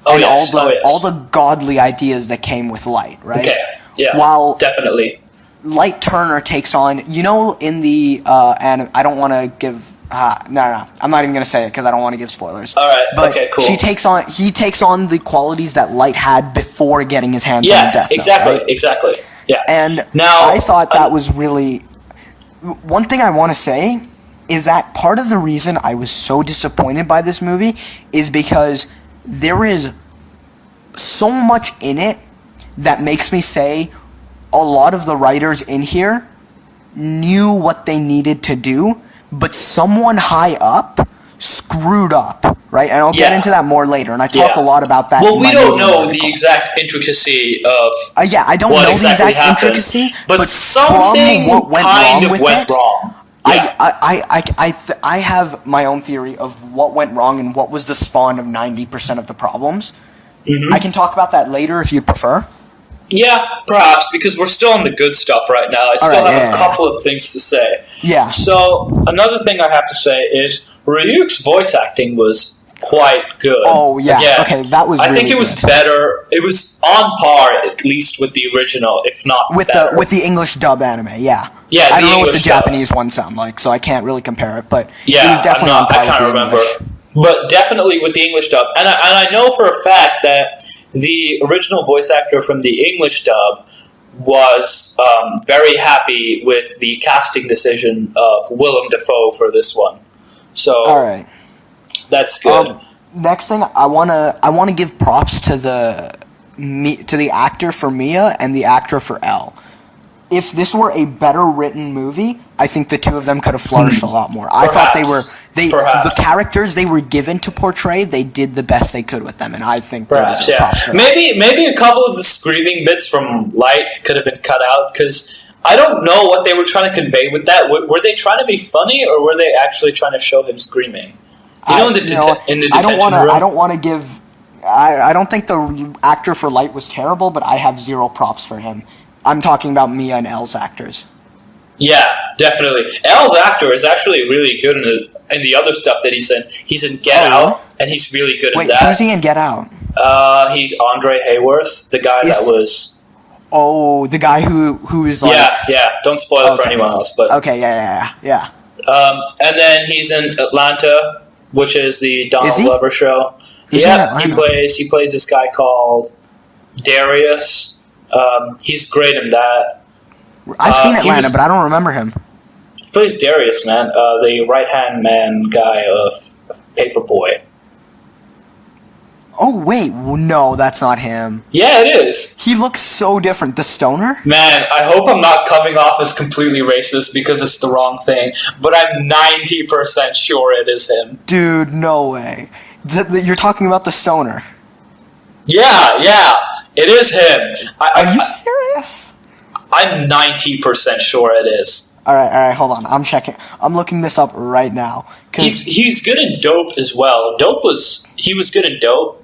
and all the godly ideas that came with Light, right? Okay, yeah, while definitely. Light Turner takes on, in the anime, I don't want to give... no, I'm not even going to say it because I don't want to give spoilers. All right, but okay, cool. He takes on the qualities that Light had before getting his hands on Death Note, right? Exactly. Yeah. And now, I thought that was really... One thing I want to say is that part of the reason I was so disappointed by this movie is because there is so much in it that makes me say a lot of the writers in here knew what they needed to do, but someone high up screwed up, right? And I'll get into that more later, and I talk a lot about that. Well, we don't know the exact intricacy of I don't know the exact intricacy, but something what went kind wrong of with went it, wrong. I have my own theory of what went wrong and what was the spawn of 90% of the problems. Mm-hmm. I can talk about that later if you prefer. Yeah, perhaps, because we're still on the good stuff right now. I still have a couple of things to say. Yeah. So, another thing I have to say is Ryuk's voice acting was quite good. Oh, yeah. Again, okay, that was I think it was better. It was on par, at least, with the original, if not better. With the English dub anime, yeah. Yeah, I don't know what the Japanese ones sound like, so I can't really compare it, but it was definitely on par with the English. But definitely with the English dub. And I know for a fact that the original voice actor from the English dub was very happy with the casting decision of Willem Dafoe for this one. So, all right, that's good. Next thing, I wanna give props to the actor for Mia and the actor for L. If this were a better written movie, I think the two of them could have flourished a lot more. I thought the characters they were given to portray, they did the best they could with them, and I think they deserve props for that. Maybe a couple of the screaming bits from Light could have been cut out, because I don't know what they were trying to convey with that. Were they trying to be funny, or were they actually trying to show him screaming? In the detention room? I don't want to give. I don't think the actor for Light was terrible, but I have zero props for him. I'm talking about Mia and L's actors. Yeah, definitely. L's actor is actually really good in the other stuff that he's in. He's in Get Out, and he's really good in that. Wait, who's he in Get Out? He's Andre Hayworth, the guy that was... Oh, the guy who is like... Yeah. Don't spoil it for anyone else, but... Okay, yeah. And then he's in Atlanta, which is the Donald Glover show. He plays this guy called Darius. He's great in that. I've seen Atlanta, but I don't remember him. He plays Darius, man, the right-hand man guy of Paperboy. Oh, wait, no, that's not him. Yeah, it is. He looks so different. The stoner? Man, I hope I'm not coming off as completely racist because it's the wrong thing, but I'm 90% sure it is him. Dude, no way. You're talking about the stoner. Yeah, it is him. Are you serious? I'm 90% sure it is. All right, hold on. I'm checking. I'm looking this up right now. He's good in Dope as well. He was good in Dope.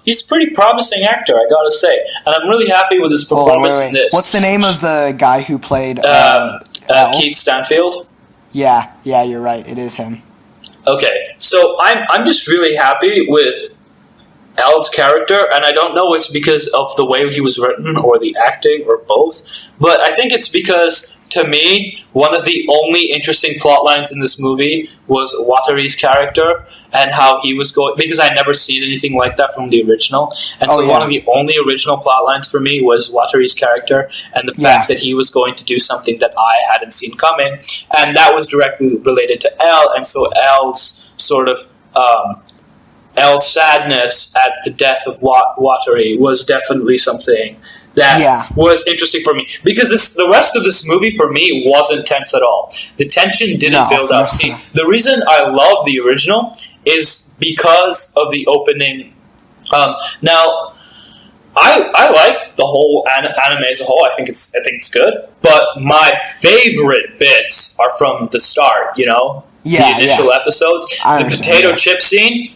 He's a pretty promising actor, I gotta say, and I'm really happy with his performance in this. What's the name of the guy who played Keith Stanfield? Yeah, you're right. It is him. Okay, so I'm just really happy with Al's character, and I don't know it's because of the way he was written or the acting or both, but I think it's because, to me, one of the only interesting plot lines in this movie was Wateri's character and how he was going, because I'd never seen anything like that from the original, and one of the only original plot lines for me was Wateri's character and the fact that he was going to do something that I hadn't seen coming, and that was directly related to L, and so L's sort of L's sadness at the death of Wateri was definitely something that was interesting for me, because the rest of this movie for me wasn't tense at all. The tension didn't build up. See, the reason I love the original is because of the opening. Now, I like the whole anime as a whole. I think it's good, but my favorite bits are from the start. You know, the initial episodes, the potato chip scene.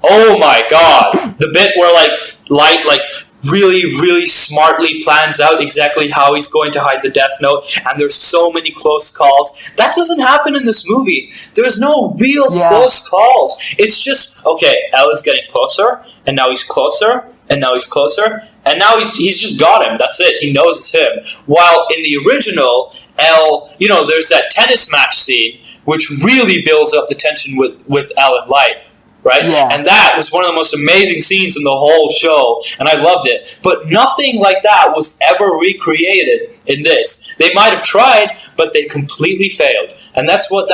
Oh my god! The bit where Light really, really smartly plans out exactly how he's going to hide the Death Note, and there's so many close calls. That doesn't happen in this movie. There's no real close calls. It's just, okay, L is getting closer, and now he's closer, and now he's closer, and now he's just got him. That's it. He knows it's him. While in the original, L, there's that tennis match scene, which really builds up the tension with L and Light. Right? Yeah. And that was one of the most amazing scenes in the whole show, and I loved it. But nothing like that was ever recreated in this. They might have tried, but they completely failed. And that's what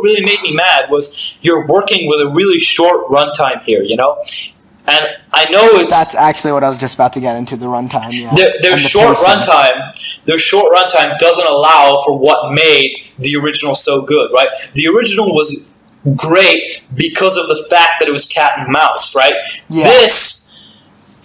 really made me mad, was you're working with a really short runtime here, And I know it's... That's actually what I was just about to get into, the runtime, yeah. Their short runtime doesn't allow for what made the original so good, right? The original was great because of the fact that it was cat and mouse, right? Yeah. This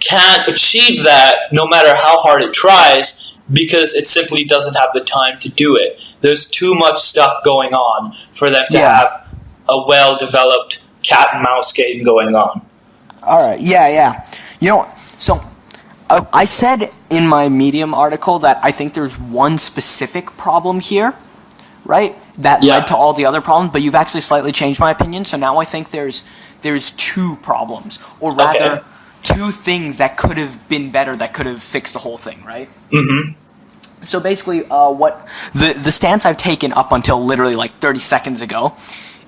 can't achieve that no matter how hard it tries because it simply doesn't have the time to do it. There's too much stuff going on for them to have a well-developed cat and mouse game going on. All right, yeah. You know, so I said in my Medium article that I think there's one specific problem here, right? That led to all the other problems, but you've actually slightly changed my opinion. So now I think there's two problems, or rather, two things that could have been better that could have fixed the whole thing, right? Mm-hmm. So basically, what the stance I've taken up until literally like 30 seconds ago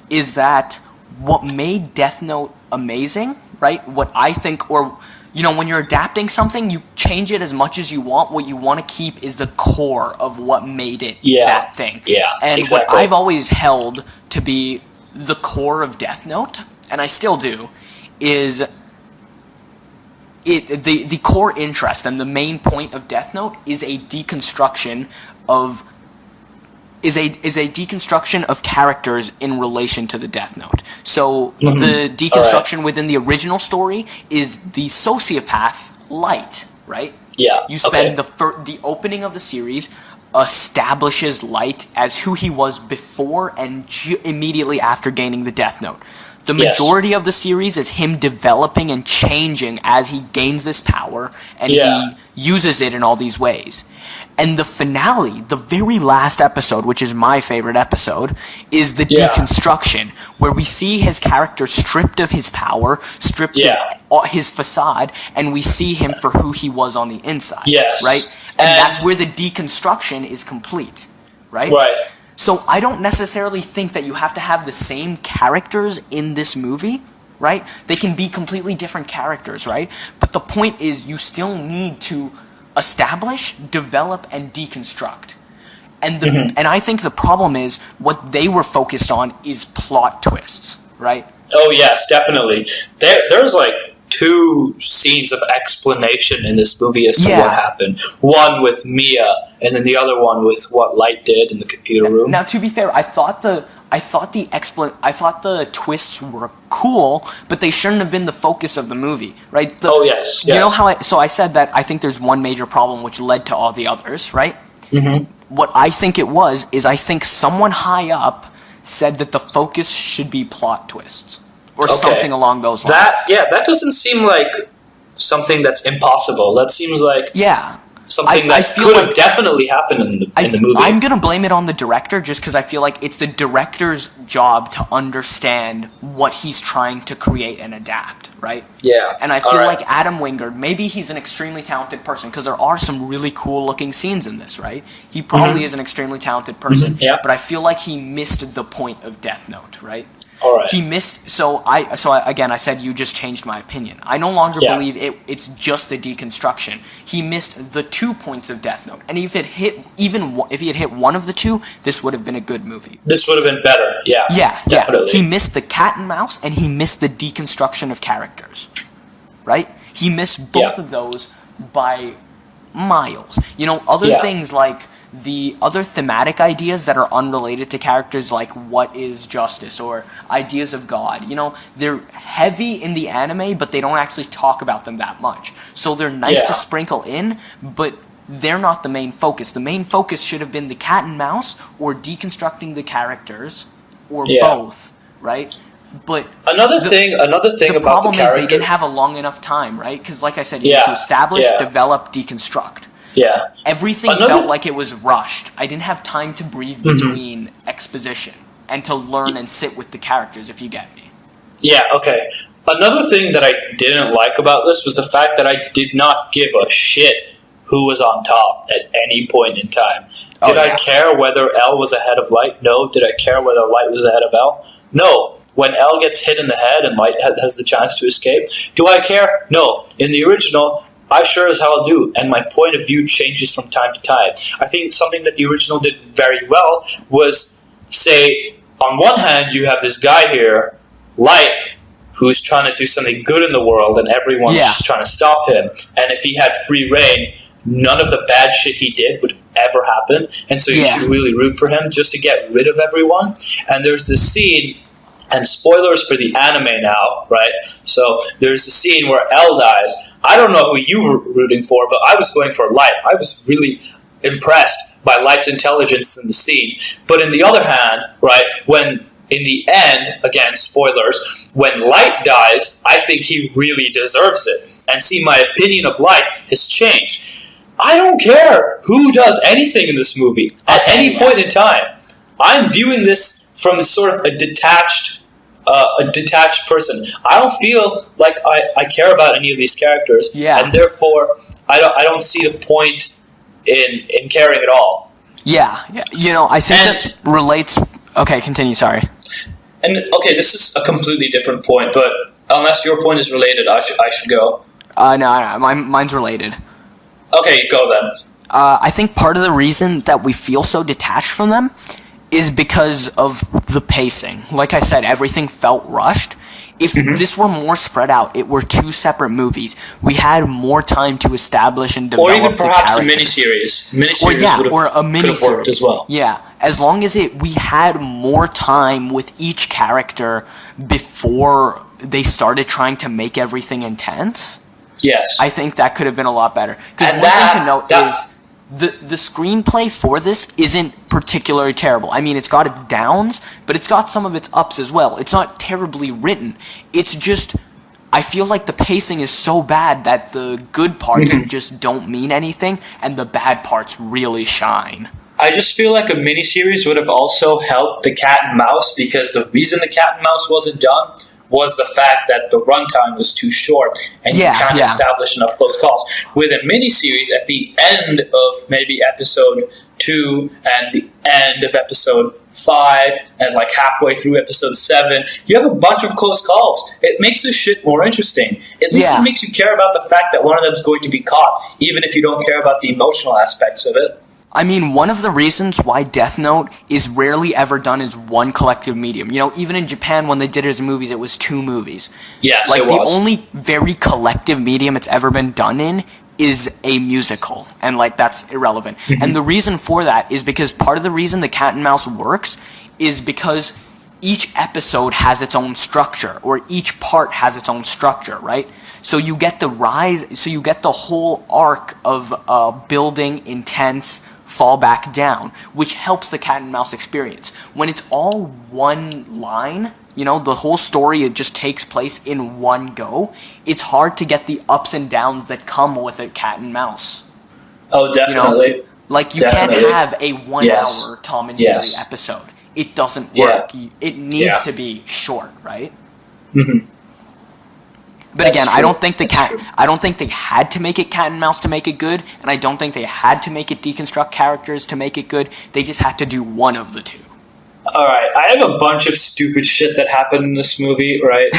is that what made Death Note amazing, right? What I think, or when you're adapting something, you change it as much as you want. What you want to keep is the core of what made it that thing. Yeah, and exactly. What I've always held to be the core of Death Note, and I still do, is the core interest and the main point of Death Note is a deconstruction of characters in relation to the Death Note. So the deconstruction within the original story is the sociopath Light, right? Yeah. You spend the opening of the series establishes Light as who he was before and immediately after gaining the Death Note. The majority of the series is him developing and changing as he gains this power, and he uses it in all these ways. And the finale, the very last episode, which is my favorite episode, is the deconstruction, where we see his character stripped of his power, stripped of his facade, and we see him for who he was on the inside. Yes. Right? And that's where the deconstruction is complete. Right? Right. So I don't necessarily think that you have to have the same characters in this movie, right? They can be completely different characters, right? But the point is you still need to establish, develop, and deconstruct. And and I think the problem is what they were focused on is plot twists, right? Oh yes, definitely. There's like 2 scenes of explanation in this movie as to what happened. One with Mia, and then the other one with what Light did in the computer room. Now, to be fair, I thought the twists were cool, but they shouldn't have been the focus of the movie, right? Yes. You know how I said that I think there's one major problem which led to all the others, right? Mm-hmm. What I think it was is I think someone high up said that the focus should be plot twists. Or something along those lines. That doesn't seem like something that's impossible. That seems like something that could have definitely happened in the movie. I'm going to blame it on the director just because I feel like it's the director's job to understand what he's trying to create and adapt, right? Yeah. And I feel like Adam Wingard, maybe he's an extremely talented person because there are some really cool looking scenes in this, right? He probably is an extremely talented person, but I feel like he missed the point of Death Note, right? All right. He missed. So I said you just changed my opinion. I no longer believe it's just the deconstruction. He missed the 2 points of Death Note, and if he had hit one of the 2, this would have been a good movie. This would have been better. Yeah. Yeah. Definitely. He missed the cat and mouse, and he missed the deconstruction of characters. Right? He missed both of those by miles. Other things like the other thematic ideas that are unrelated to characters, like what is justice or ideas of God, they're heavy in the anime, but they don't actually talk about them that much. So they're nice to sprinkle in, but they're not the main focus. The main focus should have been the cat and mouse or deconstructing the characters or both, right? But another thing about the problem is they didn't character- have a long enough time, right? Because like I said, you need to establish, develop, deconstruct. Yeah. Everything felt like it was rushed. I didn't have time to breathe between exposition and to learn and sit with the characters, if you get me. Yeah, okay. Another thing that I didn't like about this was the fact that I did not give a shit who was on top at any point in time. Did I care whether L was ahead of Light? No. Did I care whether Light was ahead of L? No. When L gets hit in the head and Light has the chance to escape, do I care? No. In the original, I sure as hell do, and my point of view changes from time to time. I think something that the original did very well was, say, on one hand, you have this guy here, Light, who's trying to do something good in the world, and everyone's just trying to stop him. And if he had free reign, none of the bad shit he did would ever happen. And so you should really root for him just to get rid of everyone. And there's this scene, and spoilers for the anime now, right? So there's a scene where L dies. I don't know who you were rooting for, but I was going for Light. I was really impressed by Light's intelligence in the scene. But in the other hand, right, when in the end, again, spoilers, when Light dies, I think he really deserves it. And see, my opinion of Light has changed. I don't care who does anything in this movie at any point in time. I'm viewing this from sort of a detached person. I don't feel like I care about any of these characters, and therefore I don't see the point in caring at all. Yeah. You know, I think this relates. Okay, continue. Sorry. And okay, this is a completely different point, but unless your point is related, I should go. No, mine's related. Okay, go then. I think part of the reason that we feel so detached from them is because of the pacing. Like I said, everything felt rushed. If this were more spread out, it were two separate movies, we had more time to establish and develop the characters. Or even perhaps a miniseries. Or a miniseries worked as well. Yeah, as long as we had more time with each character before they started trying to make everything intense. Yes. I think that could have been a lot better. Because one thing to note is the screenplay for this isn't particularly terrible. I mean, it's got its downs, but it's got some of its ups as well. It's not terribly written. It's just, I feel like the pacing is so bad that the good parts just don't mean anything, and the bad parts really shine. I just feel like a miniseries would have also helped the cat and mouse, because the reason the cat and mouse wasn't done was the fact that the runtime was too short and you can't establish enough close calls. With a miniseries at the end of maybe episode 2 and the end of episode 5 and like halfway through episode 7, you have a bunch of close calls. It makes this shit more interesting. At least it makes you care about the fact that one of them is going to be caught, even if you don't care about the emotional aspects of it. I mean, one of the reasons why Death Note is rarely ever done as one collective medium. You know, even in Japan, when they did it as movies, it was 2 movies. Yes, like, it was. The only very collective medium it's ever been done in is a musical. And, like, that's irrelevant. And the reason for that is because part of the reason the Cat and Mouse works is because each episode has its own structure, or each part has its own structure, right? So you get the whole arc of building intense, fall back down, which helps the cat and mouse experience. When it's all one line, you know, the whole story, it just takes place in one go, it's hard to get the ups and downs that come with a cat and mouse. Oh, definitely. You know? Like, you can't have a 1 hour Tom and Jerry episode. It doesn't work. It needs to be short, right? But again, I don't think they had to make it cat and mouse to make it good, and I don't think they had to make it deconstruct characters to make it good. They just had to do one of the two. All right, I have a bunch of stupid shit that happened in this movie, right?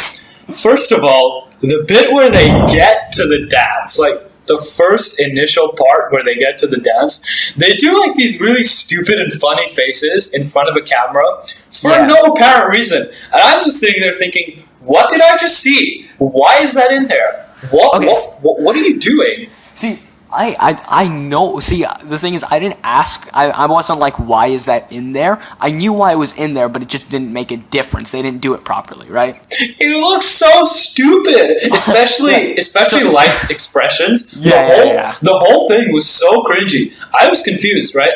First of all, the bit where they get to the dance, like the first initial part where they get to the dance, they do like these really stupid and funny faces in front of a camera for no apparent reason. And I'm just sitting there thinking, what did I just see? Why is that in there? What are you doing? See, I know. See, the thing is, I didn't ask. I wasn't like, why is that in there? I knew why it was in there, but it just didn't make a difference. They didn't do it properly, right? It looks so stupid, especially Light's expressions. The whole thing was so cringy. I was confused, right?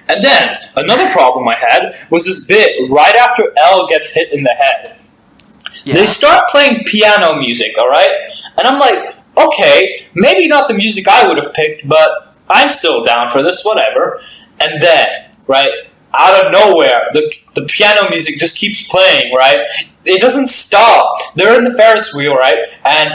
And then another problem I had was this bit right after L gets hit in the head. They start playing piano music, all right? And I'm like, okay, maybe not the music I would have picked, but I'm still down for this, whatever. And then, right, out of nowhere, the piano music just keeps playing, right? It doesn't stop. They're in the Ferris wheel, right? And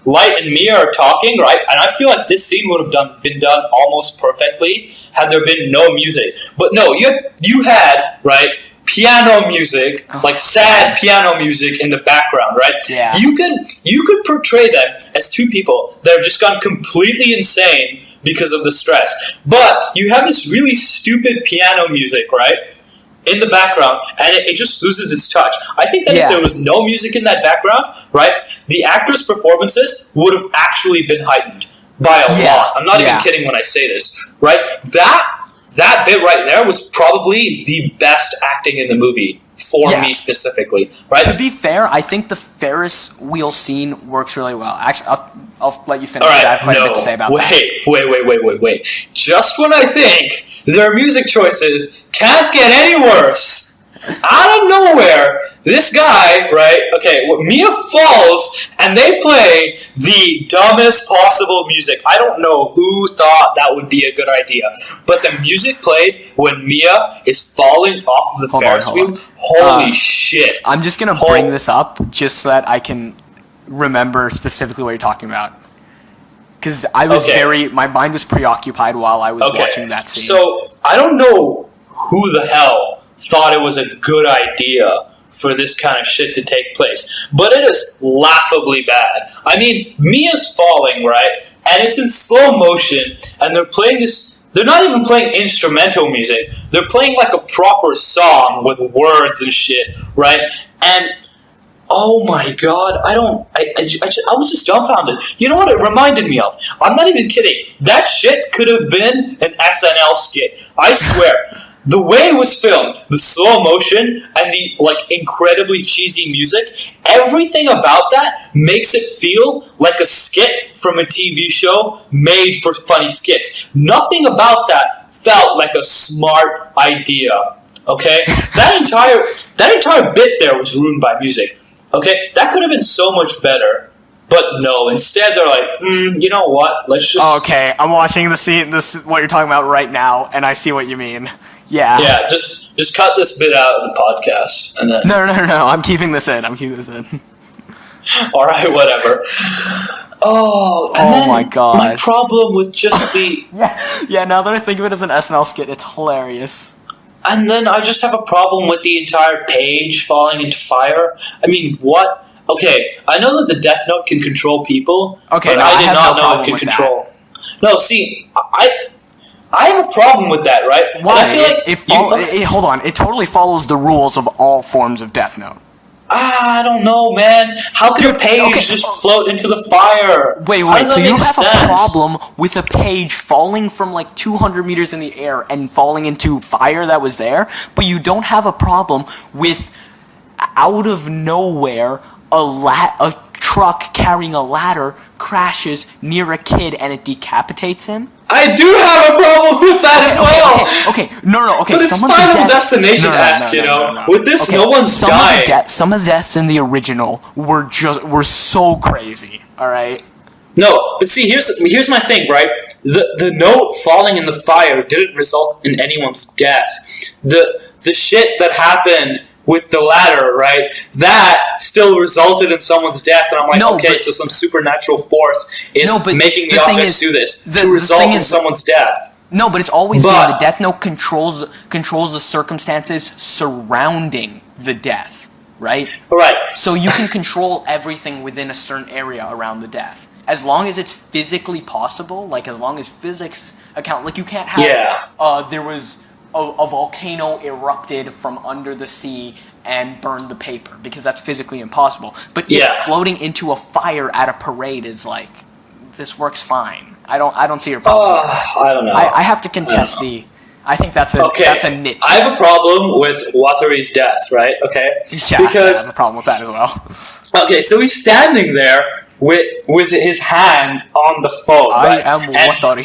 Light and Mia are talking, right? And I feel like this scene would have been done almost perfectly had there been no music. But no, you had, right, piano music, like sad piano music in the background, right? Yeah. You could portray them as two people that have just gone completely insane because of the stress. But you have this really stupid piano music, right? in the background, and it just loses its touch. I think that Yeah. if there was no music in that background, right, the actors' performances would have actually been heightened by a Yeah. lot. I'm not even Yeah. kidding when I say this, right? That bit right there was probably the best acting in the movie for Yeah. me specifically, right? To be fair, I think the Ferris wheel scene works really well. Actually, I'll let you finish. All right, I have quite a bit to say about that. Wait. Just when I think their music choices can't get any worse, out of nowhere, this guy, right? Okay, Mia falls, and they play the dumbest possible music. I don't know who thought that would be a good idea, but the music played when Mia is falling off of the Ferris wheel. Holy shit! I'm just gonna bring this up just so that I can remember specifically what you're talking about. Because I was my mind was preoccupied while I was watching that scene. So I don't know who the hell thought it was a good idea for this kind of shit to take place, but it is laughably bad. I mean, Mia's falling, right? And it's in slow motion, and they're playing this. They're not even playing instrumental music. They're playing like a proper song with words and shit, right? And oh my god, I was just dumbfounded. You know what it reminded me of? I'm not even kidding. That shit could have been an SNL skit. I swear. The way it was filmed, the slow motion, and the incredibly cheesy music, everything about that makes it feel like a skit from a TV show made for funny skits. Nothing about that felt like a smart idea. Okay? That entire bit there was ruined by music. Okay? That could have been so much better. But no, instead they're like, you know what? Let's just... Okay, I'm watching the scene, what you're talking about right now, and I see what you mean. Yeah. Yeah, just cut this bit out of the podcast, and then... No, I'm keeping this in. Alright, whatever. Oh, my god. My problem with just the... yeah, now that I think of it as an SNL skit, it's hilarious. And then I just have a problem with the entire page falling into fire. I mean, what? Okay, I know that the Death Note can control people, but I did not know it could control... No, see, I have a problem with that, right? Why? I feel like hold on. It totally follows the rules of all forms of Death Note. I don't know, man. How could a page just float into the fire? Wait. So you have a problem with a page falling from like 200 meters in the air and falling into fire that was there, but you don't have a problem with out of nowhere a truck carrying a ladder crashes near a kid and it decapitates him? I do have a problem with that as well. Okay. No. Okay, but it's Final Destination-esque, you know. With this, no one's dying. Some of the deaths in the original were so crazy. All right. No, but see, here's my thing, right? The note falling in the fire didn't result in anyone's death. The shit that happened with the ladder, right? That still resulted in someone's death, and I'm like, so some supernatural force is making the objects do this to result in someone's death. No, but it's always been the Death Note controls the circumstances surrounding the death, right? Right. So you can control everything within a certain area around the death, as long as it's physically possible. Like as long as physics account, like you can't have. There was. A volcano erupted from under the sea and burned the paper because that's physically impossible. But floating into a fire at a parade is like, this works fine. I don't see your problem. I don't know. I have to contest I think that's a nit. I have a problem with Watary's death, right? Okay. Yeah, because I have a problem with that as well. Okay, so he's standing there with his hand on the phone. I am Watari.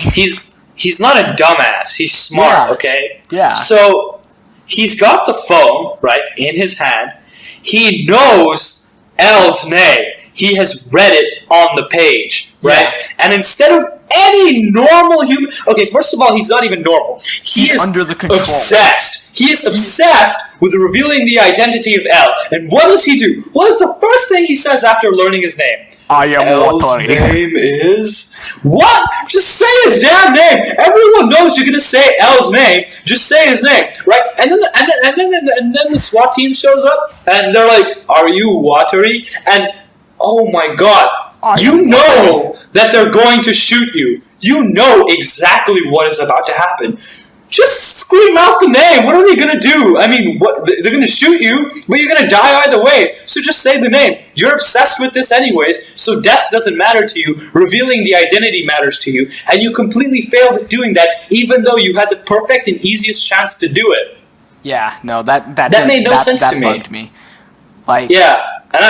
He's not a dumbass. He's smart, okay? Yeah. So, he's got the phone, right, in his hand. He knows L's name. He has read it on the page, right? Yeah. And instead of any normal human... Okay, first of all, he's not even normal. He is under the control. Obsessed. He is obsessed with revealing the identity of L. And what does he do? What is the first thing he says after learning his name? I am L's name is... What? Just say his damn name. Everyone knows you're gonna say L's name. Just say his name, right? And then the SWAT team shows up, and they're like, "Are you Watari?" And oh my god, you know that they're going to shoot you. You know exactly what is about to happen. Just scream out the name. What are they gonna do? I mean, what they're gonna shoot you, but you're gonna die either way. So just say the name. You're obsessed with this anyways, so death doesn't matter to you. Revealing the identity matters to you, and you completely failed at doing that, even though you had the perfect and easiest chance to do it. Yeah, no, that made no sense to me. That bugged me. Like, yeah. And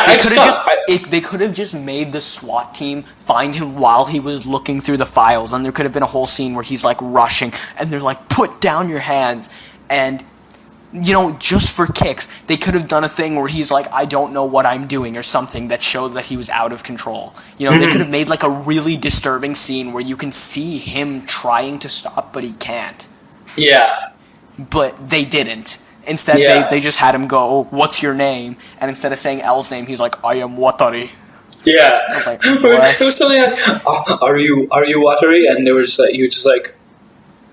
they could have just made the SWAT team find him while he was looking through the files, and there could have been a whole scene where he's like rushing, and they're like, "Put down your hands," and just for kicks, they could have done a thing where he's like, "I don't know what I'm doing," or something that showed that he was out of control. They could have made like a really disturbing scene where you can see him trying to stop, but he can't. Yeah. But they didn't. Instead, they just had him go, "What's your name?" And instead of saying L's name, he's like, "I am Watari." Yeah. I was like, it was something like, "Are you Watari?" And they were just like, he was just like,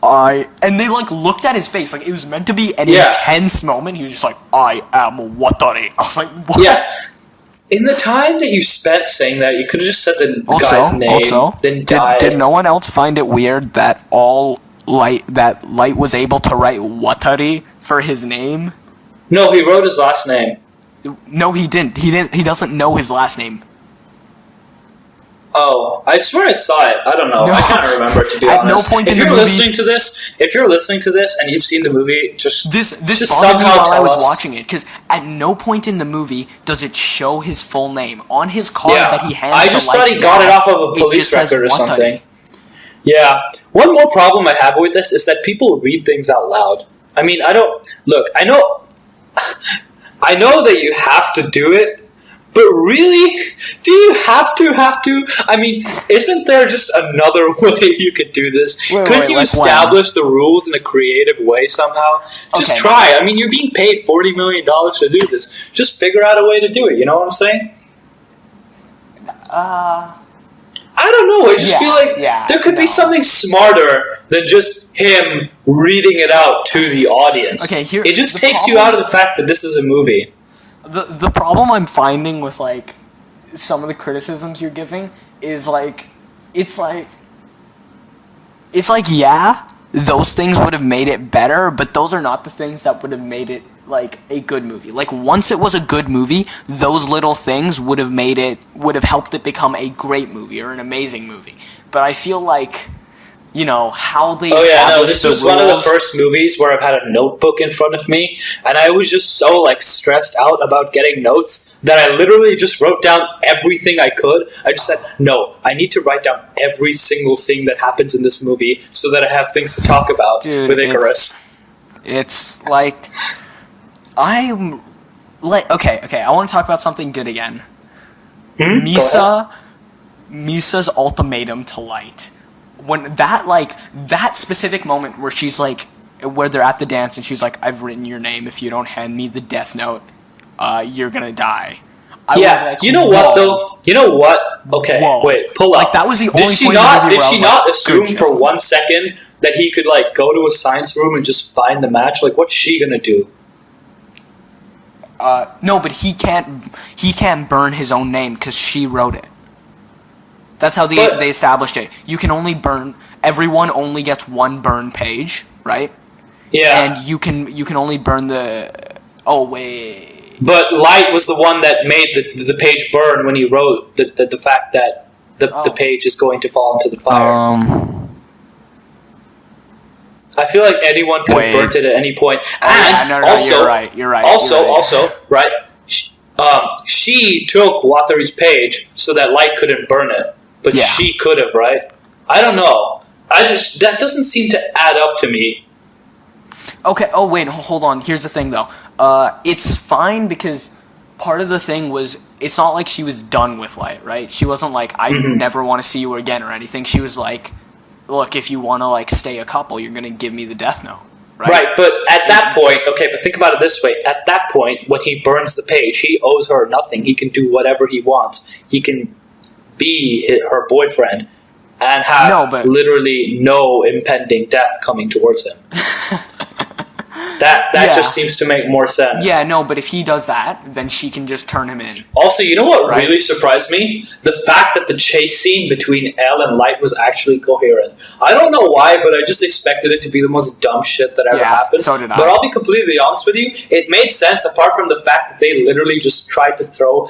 and they like looked at his face like it was meant to be an intense moment. He was just like, "I am Watari." I was like, "What?" Yeah. In the time that you spent saying that, you could have just said the guy's name, then died. Did no one else find it weird that Light was able to write Watari for his name? No, he wrote his last name. No, he didn't. He doesn't know his last name. Oh, I swear I saw it. I don't know. No. I can't remember, to be honest. At no point if in the you're movie, if you're listening to this and you've seen the movie, just bothered me while I was watching it, because at no point in the movie does it show his full name on his card that he hands. I just thought he got it off of a police record or something. Yeah. One more problem I have with this is that people read things out loud. I mean, I know that you have to do it, but really, do you have to? I mean, isn't there just another way you could do this? Couldn't you establish the rules in a creative way somehow? Just try. I mean, you're being paid $40 million to do this. Just figure out a way to do it. You know what I'm saying? I don't know. I just feel like there could be something smarter than just him reading it out to the audience. Okay, it just takes you out of the fact that this is a movie. The problem I'm finding with like some of the criticisms you're giving is like it's like those things would have made it better, but those are not the things that would have made it like a good movie. Like once it was a good movie, those little things would have helped it become a great movie or an amazing movie. But I feel like how they this was one of the first movies where I've had a notebook in front of me, and I was just so like stressed out about getting notes that I literally just wrote down everything I could. I just said, no, I need to write down every single thing that happens in this movie so that I have things to talk about with Icarus. It's like I'm like okay, I want to talk about something good again. Misa's ultimatum to Light. When that specific moment where she's like, where they're at the dance and she's like, "I've written your name. If you don't hand me the death note, you're gonna die." I was like, you know what though? You know what? Okay, wait, pull up. Like that was the only. Did she not assume for 1 second that he could like go to a science room and just find the match? Like, what's she gonna do? No, but he can't burn his own name because she wrote it. That's how they established it. You can only burn. Everyone only gets one burn page, right? Yeah. And you can only burn the. Oh wait. But Light was the one that made the page burn when he wrote the fact that the page is going to fall into the fire. I feel like anyone could have burnt it at any point. And also, you're right. Also, right? She took Watari's page so that Light couldn't burn it. But she could have, right? I don't know. That doesn't seem to add up to me. Okay. Oh wait, hold on. Here's the thing, though. It's fine because part of the thing was it's not like she was done with Light, right? She wasn't like I never want to see you again or anything. She was like, look, if you want to like stay a couple, you're gonna give me the death note. Right, but at that point, okay, but think about it this way. At that point, when he burns the page, he owes her nothing. He can do whatever he wants. He can be her boyfriend and have literally no impending death coming towards him. That that just seems to make more sense. Yeah, no, but if he does that, then she can just turn him in. Also, you know what really surprised me? The fact that the chase scene between Elle and Light was actually coherent. I don't know why, but I just expected it to be the most dumb shit that ever happened. So did I. But I'll be completely honest with you, it made sense apart from the fact that they literally just tried to throw...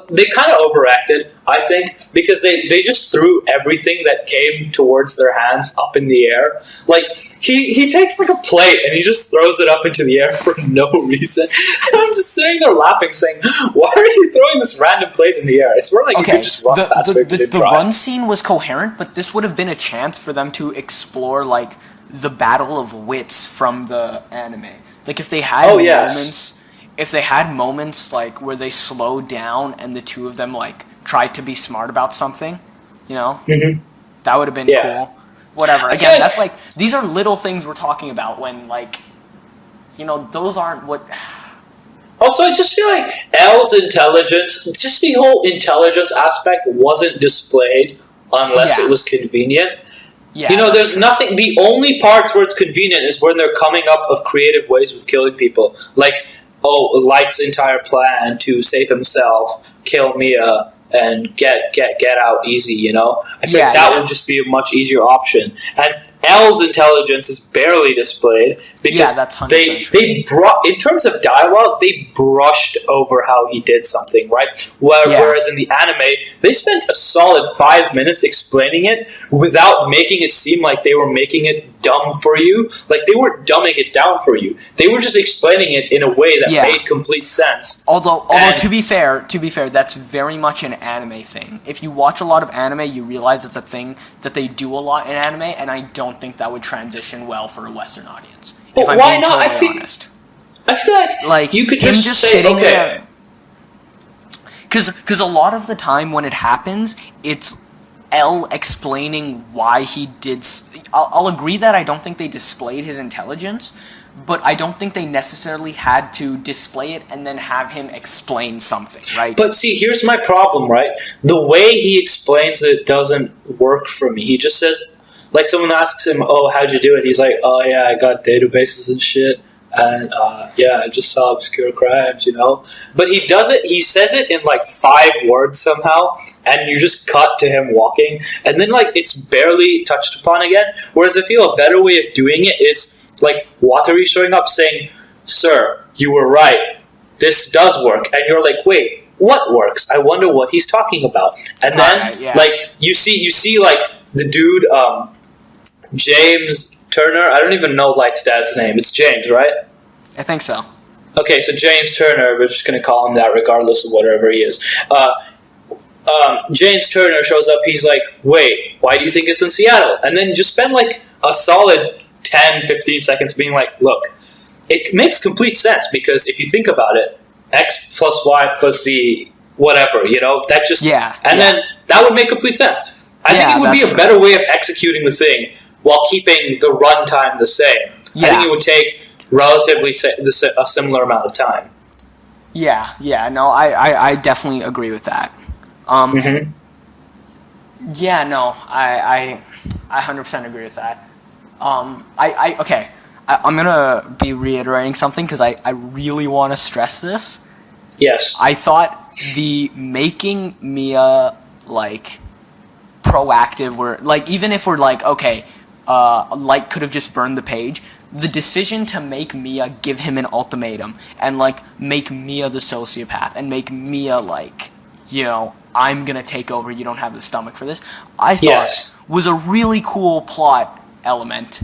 They kind of overacted, I think, because they just threw everything that came towards their hands up in the air. Like, he takes like a plate and he just throws it up into the air for no reason. And I'm just sitting there laughing, saying, why are you throwing this random plate in the air? I swear you could just run faster. The run scene was coherent, but this would have been a chance for them to explore, like, the battle of wits from the anime. Like, if they had moments... If they had moments, like, where they slowed down and the two of them, like, tried to be smart about something, you know? Mm-hmm. That would have been cool. Whatever. Again, that's, like, these are little things we're talking about when, like, you know, those aren't what... Also, I just feel like Elle's intelligence, just the whole intelligence aspect wasn't displayed unless it was convenient. Yeah, you know, there's nothing... The only parts where it's convenient is when they're coming up of creative ways with killing people. Like... Light's entire plan to save himself, kill Mia, and get out easy, you know? I think that would just be a much easier option. And Elle's intelligence is barely displayed because they brought, in terms of dialogue, they brushed over how he did something, right? Whereas in the anime, they spent a solid 5 minutes explaining it without making it seem like they were making it dumb for you. Like, they weren't dumbing it down for you. They were just explaining it in a way that made complete sense. Although to be fair, that's very much an anime thing. If you watch a lot of anime, you realize it's a thing that they do a lot in anime, and I don't think that would transition well for a Western audience. But why not? Honest. I feel like you could just say, sitting there. Because a lot of the time when it happens, it's Elle explaining why he did... I'll agree that I don't think they displayed his intelligence, but I don't think they necessarily had to display it and then have him explain something, right? But see, here's my problem, right? The way he explains it doesn't work for me. He just says... Like, someone asks him, oh, how'd you do it? He's like, oh, yeah, I got databases and shit. And, I just saw obscure crimes, you know? But he does it, he says it in, like, 5 words somehow, and you just cut to him walking. And then, like, it's barely touched upon again. Whereas I feel a better way of doing it is, like, Watari showing up saying, sir, you were right. This does work. And you're like, wait, what works? I wonder what he's talking about. And then, like, you see, like, the dude, James Turner, I don't even know Light's dad's name. It's James, right? I think so. Okay, so James Turner, we're just going to call him that regardless of whatever he is. James Turner shows up, he's like, wait, why do you think it's in Seattle? And then just spend like a solid 10, 15 seconds being like, look, it makes complete sense because if you think about it, X plus Y plus Z, whatever, you know, that just... then that would make complete sense. I think it would be a better way of executing the thing while keeping the runtime the same. I think it would take relatively a similar amount of time. No, I definitely agree with that. Yeah, no, I 100% agree with that. I'm gonna be reiterating something because I really want to stress this. Yes. I thought the making Mia, like, proactive, where, like, even if we're like, okay, Light could have just burned the page, the decision to make Mia give him an ultimatum and, like, make Mia the sociopath and make Mia, like, you know, I'm gonna take over, you don't have the stomach for this, I thought was a really cool plot element,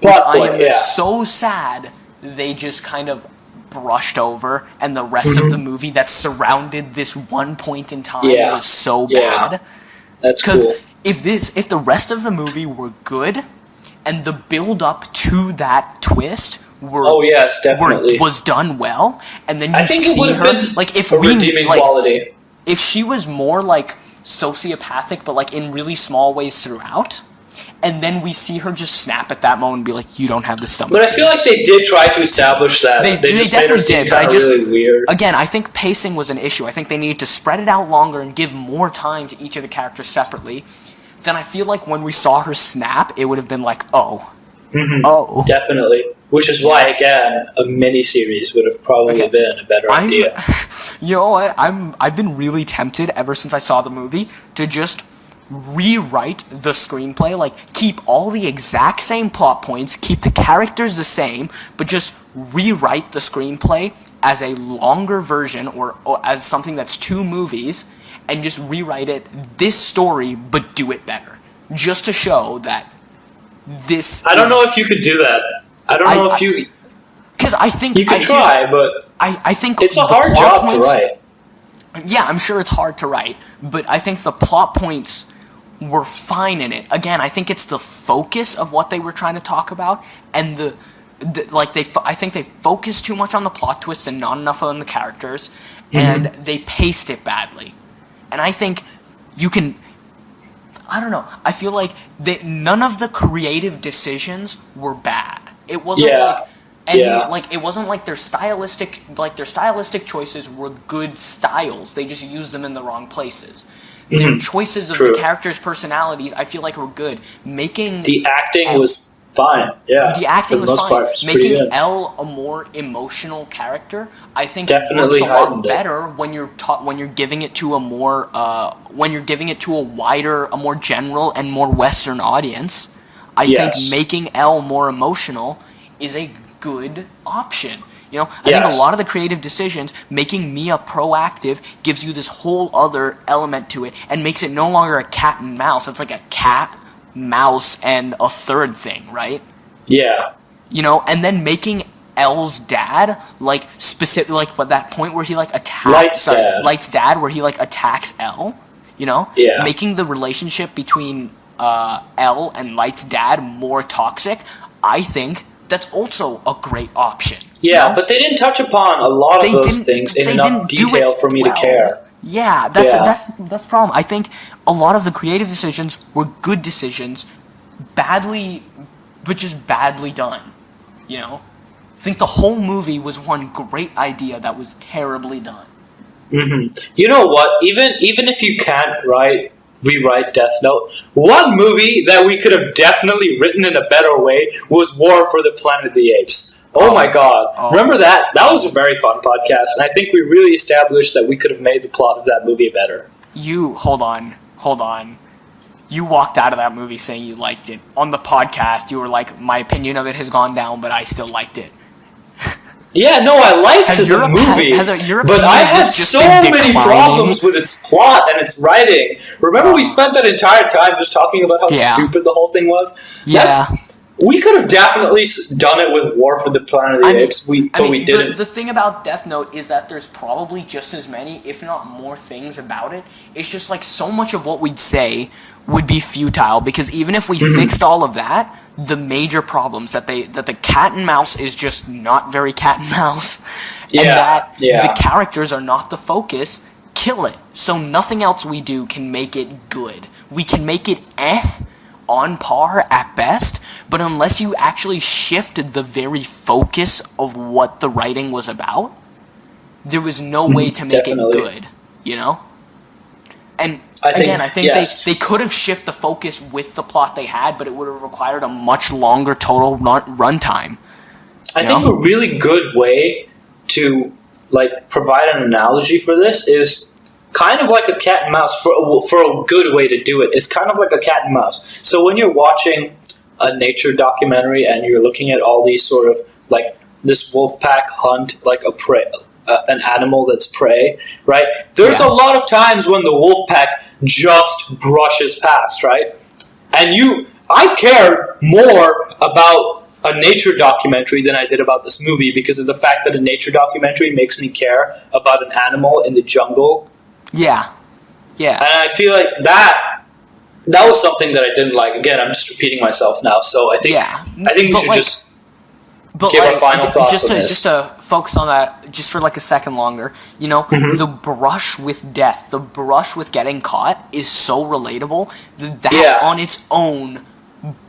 which I am so sad they just kind of brushed over, and the rest of the movie that surrounded this one point in time was so bad. That's cool. Because if the rest of the movie were good, and the build up to that twist was done well, and then you see her, like, if redeeming quality. If she was more like sociopathic, but like in really small ways throughout, and then we see her just snap at that moment and be like, you don't have the stomach. But I feel like they did try to establish that. They definitely did, but I just really weird. Again, I think pacing was an issue. I think they needed to spread it out longer and give more time to each of the characters separately. Then I feel like when we saw her snap, it would have been like, oh. Definitely. which is why, again, a mini-series would have probably been a better idea. You know what? I've been really tempted ever since I saw the movie to just rewrite the screenplay, like keep all the exact same plot points, keep the characters the same, but just rewrite the screenplay as a longer version or as something that's 2 movies, and just rewrite it this story but do it better, just to show that this I don't know if you could do that. I don't know if you, because I think you could try, but I think it's a hard job to write. Yeah, I'm sure it's hard to write, but I think the plot points were fine in it. Again, I think it's the focus of what they were trying to talk about, and I think they focused too much on the plot twists and not enough on the characters, and they paced it badly. And I think you can, I don't know, I feel like none of the creative decisions were bad. It wasn't it wasn't like their stylistic choices were good styles. They just used them in the wrong places. Their choices of the characters' personalities, I feel like, were good. The acting was fine. Yeah, the acting was fine. Making Elle a more emotional character, I think, works a lot better when you're giving it to a more wider, a more general and more Western audience. I think making Elle more emotional is a good option. You know, I think a lot of the creative decisions, making Mia proactive, gives you this whole other element to it, and makes it no longer a cat and mouse. It's like a cat, mouse, and a third thing, right? Yeah. You know, and then making Elle's dad, like, specific, like, but that point where he, like, attacks... Light's dad, where he, like, attacks Elle, you know? Yeah. Making the relationship between Elle and Light's dad more toxic, I think that's also a great option. Yeah, you know? but they didn't touch upon a lot of those things in enough detail for me to care. Yeah, that's the problem. I think a lot of the creative decisions were good decisions, just badly done. You know? I think the whole movie was one great idea that was terribly done. You know what? Even if you can't rewrite Death Note, one movie that we could have definitely written in a better way was War for the Planet of the Apes. Oh my god. Remember that? That was a very fun podcast, and I think we really established that we could have made the plot of that movie better. Hold on. You walked out of that movie saying you liked it. On the podcast, you were like, my opinion of it has gone down, but I still liked it. Yeah, no, I liked the movie, but I had so many problems with its plot and its writing. Remember we spent that entire time just talking about how stupid the whole thing was? Yeah. We could have definitely done it with War for the Planet of the Apes, but we didn't. The thing about Death Note is that there's probably just as many, if not more, things about it. It's just like so much of what we'd say would be futile, because even if we fixed all of that, the major problems that the cat and mouse is just not very cat and mouse, and that the characters are not the focus, kill it. So nothing else we do can make it good. We can make it on par at best, but unless you actually shifted the very focus of what the writing was about, there was no way to make it good, you know? And I think they could have shifted the focus with the plot they had, but it would have required a much longer total runtime. I think a really good way to provide an analogy for this is kind of like a cat and mouse. For a good way to do it is kind of like a cat and mouse. So when you're watching a nature documentary and you're looking at all these sort of this wolf pack hunt an animal that's prey, right? There's a lot of times when the wolf pack just brushes past, right? And I cared more about a nature documentary than I did about this movie because of the fact that a nature documentary makes me care about an animal in the jungle. Yeah. And I feel like that was something that I didn't like. Again, I'm just repeating myself now, so I think we should just give our final thoughts on this. Just to focus on that just for a second longer, you know, the brush with death, the brush with getting caught is so relatable that on its own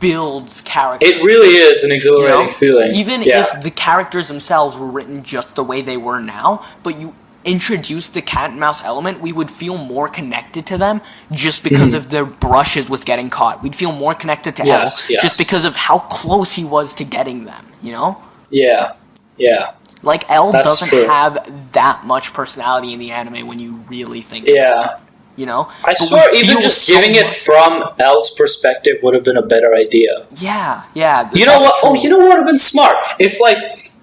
builds character. It really is an exhilarating feeling. Even if the characters themselves were written just the way they were now, but you introduce the cat and mouse element, we would feel more connected to them just because of their brushes with getting caught. We'd feel more connected to Elle just because of how close he was to getting them, you know? Yeah. Yeah. Like, Elle That's doesn't true. have that much personality in the anime when you really think Yeah. about it. You know? I But swear, we even feel just so giving it much- from Elle's perspective would have been a better idea. Yeah. You know that's what? Oh, true. you know what would have been smart? If, like,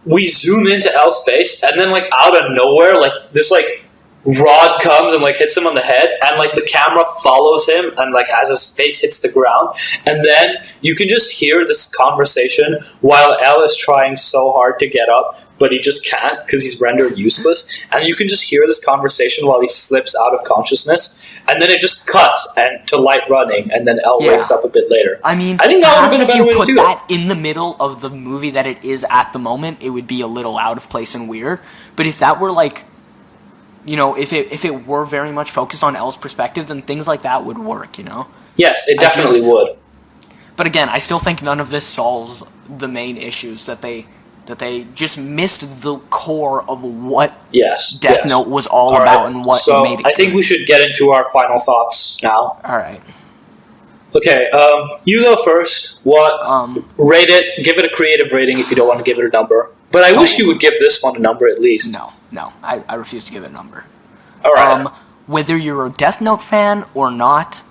we zoom into Elle's face, and then, like, out of nowhere, like, this, like, rod comes and, like, hits him on the head, and, like, the camera follows him, and, like, as his face hits the ground, and then you can just hear this conversation while Elle is trying so hard to get up, but he just can't because he's rendered useless, and you can just hear this conversation while he slips out of consciousness, and then it just cuts and to light running, and then Elle Yeah. wakes up a bit later. I mean, I think that would have been a perhaps better way if you to put do that in the middle of the movie that it is at the moment, it would be a little out of place and weird. But if that were like, you know, if it were very much focused on Elle's perspective, then things like that would work, you know? Yes, it definitely would. But again, I still think none of this solves the main issues that they just missed the core of what Yes. Death yes. Note was all All about right, and what so made it I think good. we should get into our final thoughts now. All right. Okay, you go first. Rate it. Give it a creative rating if you don't want to give it a number. But I wish you would give this one a number at least. No, I refuse to give it a number. All right. Whether you're a Death Note fan or not,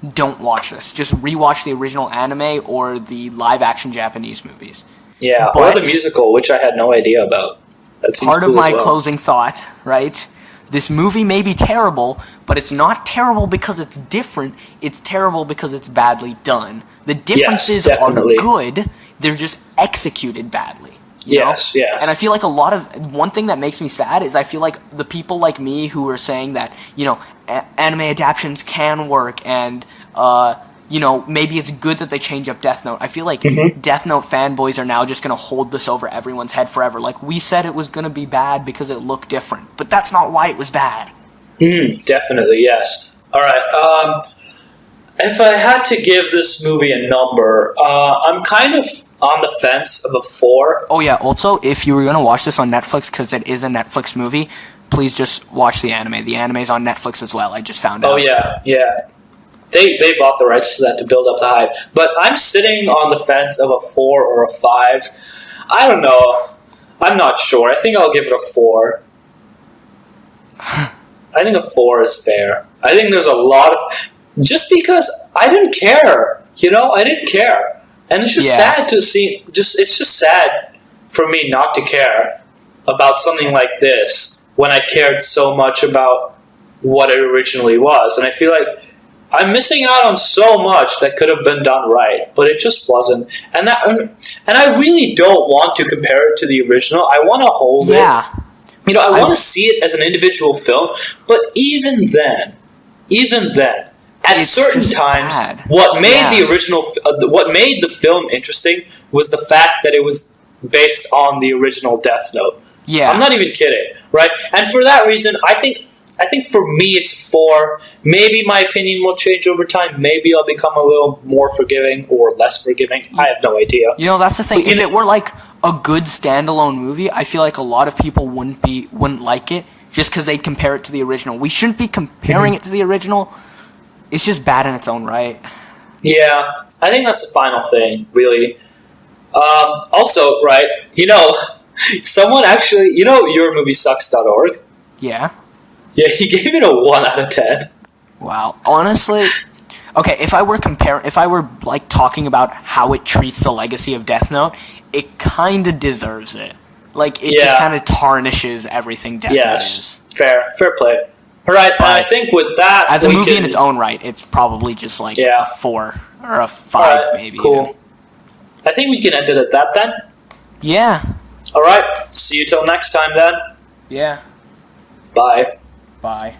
don't watch this. Just rewatch the original anime or the live-action Japanese movies. Yeah, or but- the musical, which I had no idea about. That seems Part of cool my as well. closing thought, right? This movie may be terrible, but it's not terrible because it's different. It's terrible because it's badly done. The differences are definitely. good. They're just executed badly. You Yes, know? yes. And I feel like one thing that makes me sad is I feel like the people like me who are saying that, you know, anime adaptations can work and, you know, maybe it's good that they change up Death Note. I feel like Death Note fanboys are now just going to hold this over everyone's head forever. Like, we said it was going to be bad because it looked different, but that's not why it was bad. Definitely, yes. All right. If I had to give this movie a number, I'm kind of on the fence of a 4. Oh yeah, also, if you were going to watch this on Netflix, because it is a Netflix movie, please just watch the anime. The anime's on Netflix as well, I just found out. Oh, yeah. They bought the rights to that to build up the hype. But I'm sitting on the fence of a 4 or a 5. I don't know. I'm not sure. I think I'll give it a 4. I think a 4 is fair. I think there's a lot of... Just because I didn't care. You know, I didn't care. And it's just sad to see... It's just sad for me not to care about something like this when I cared so much about what it originally was. And I feel like I'm missing out on so much that could have been done right, but it just wasn't. And I really don't want to compare it to the original. I want to hold it. You know, I want to see it as an individual film, but even then, at It's certain just times, bad. what made the original, what made the film interesting was the fact that it was based on the original Death Note. Yeah. I'm not even kidding, right? And for that reason, I think for me it's 4. Maybe my opinion will change over time. Maybe I'll become a little more forgiving or less forgiving. I have no idea. You know, that's the thing. If it were like a good standalone movie, I feel like a lot of people wouldn't like it just because they'd compare it to the original. We shouldn't be comparing it to the original. It's just bad in its own right. Yeah, I think that's the final thing, really. Also, right, you know, someone actually, you know, yourmoviesucks.org? Yeah. Yeah, he gave it a 1 out of 10. Wow. Honestly, okay, if I were like talking about how it treats the legacy of Death Note, it kind of deserves it. Like, it just kind of tarnishes everything Death Note is. Fair play. All right, and I think with that, as a movie in its own right, it's probably just like a 4 or a 5, maybe. Cool. Even. I think we can end it at that then. Yeah. All right, see you till next time then. Yeah. Bye. Bye.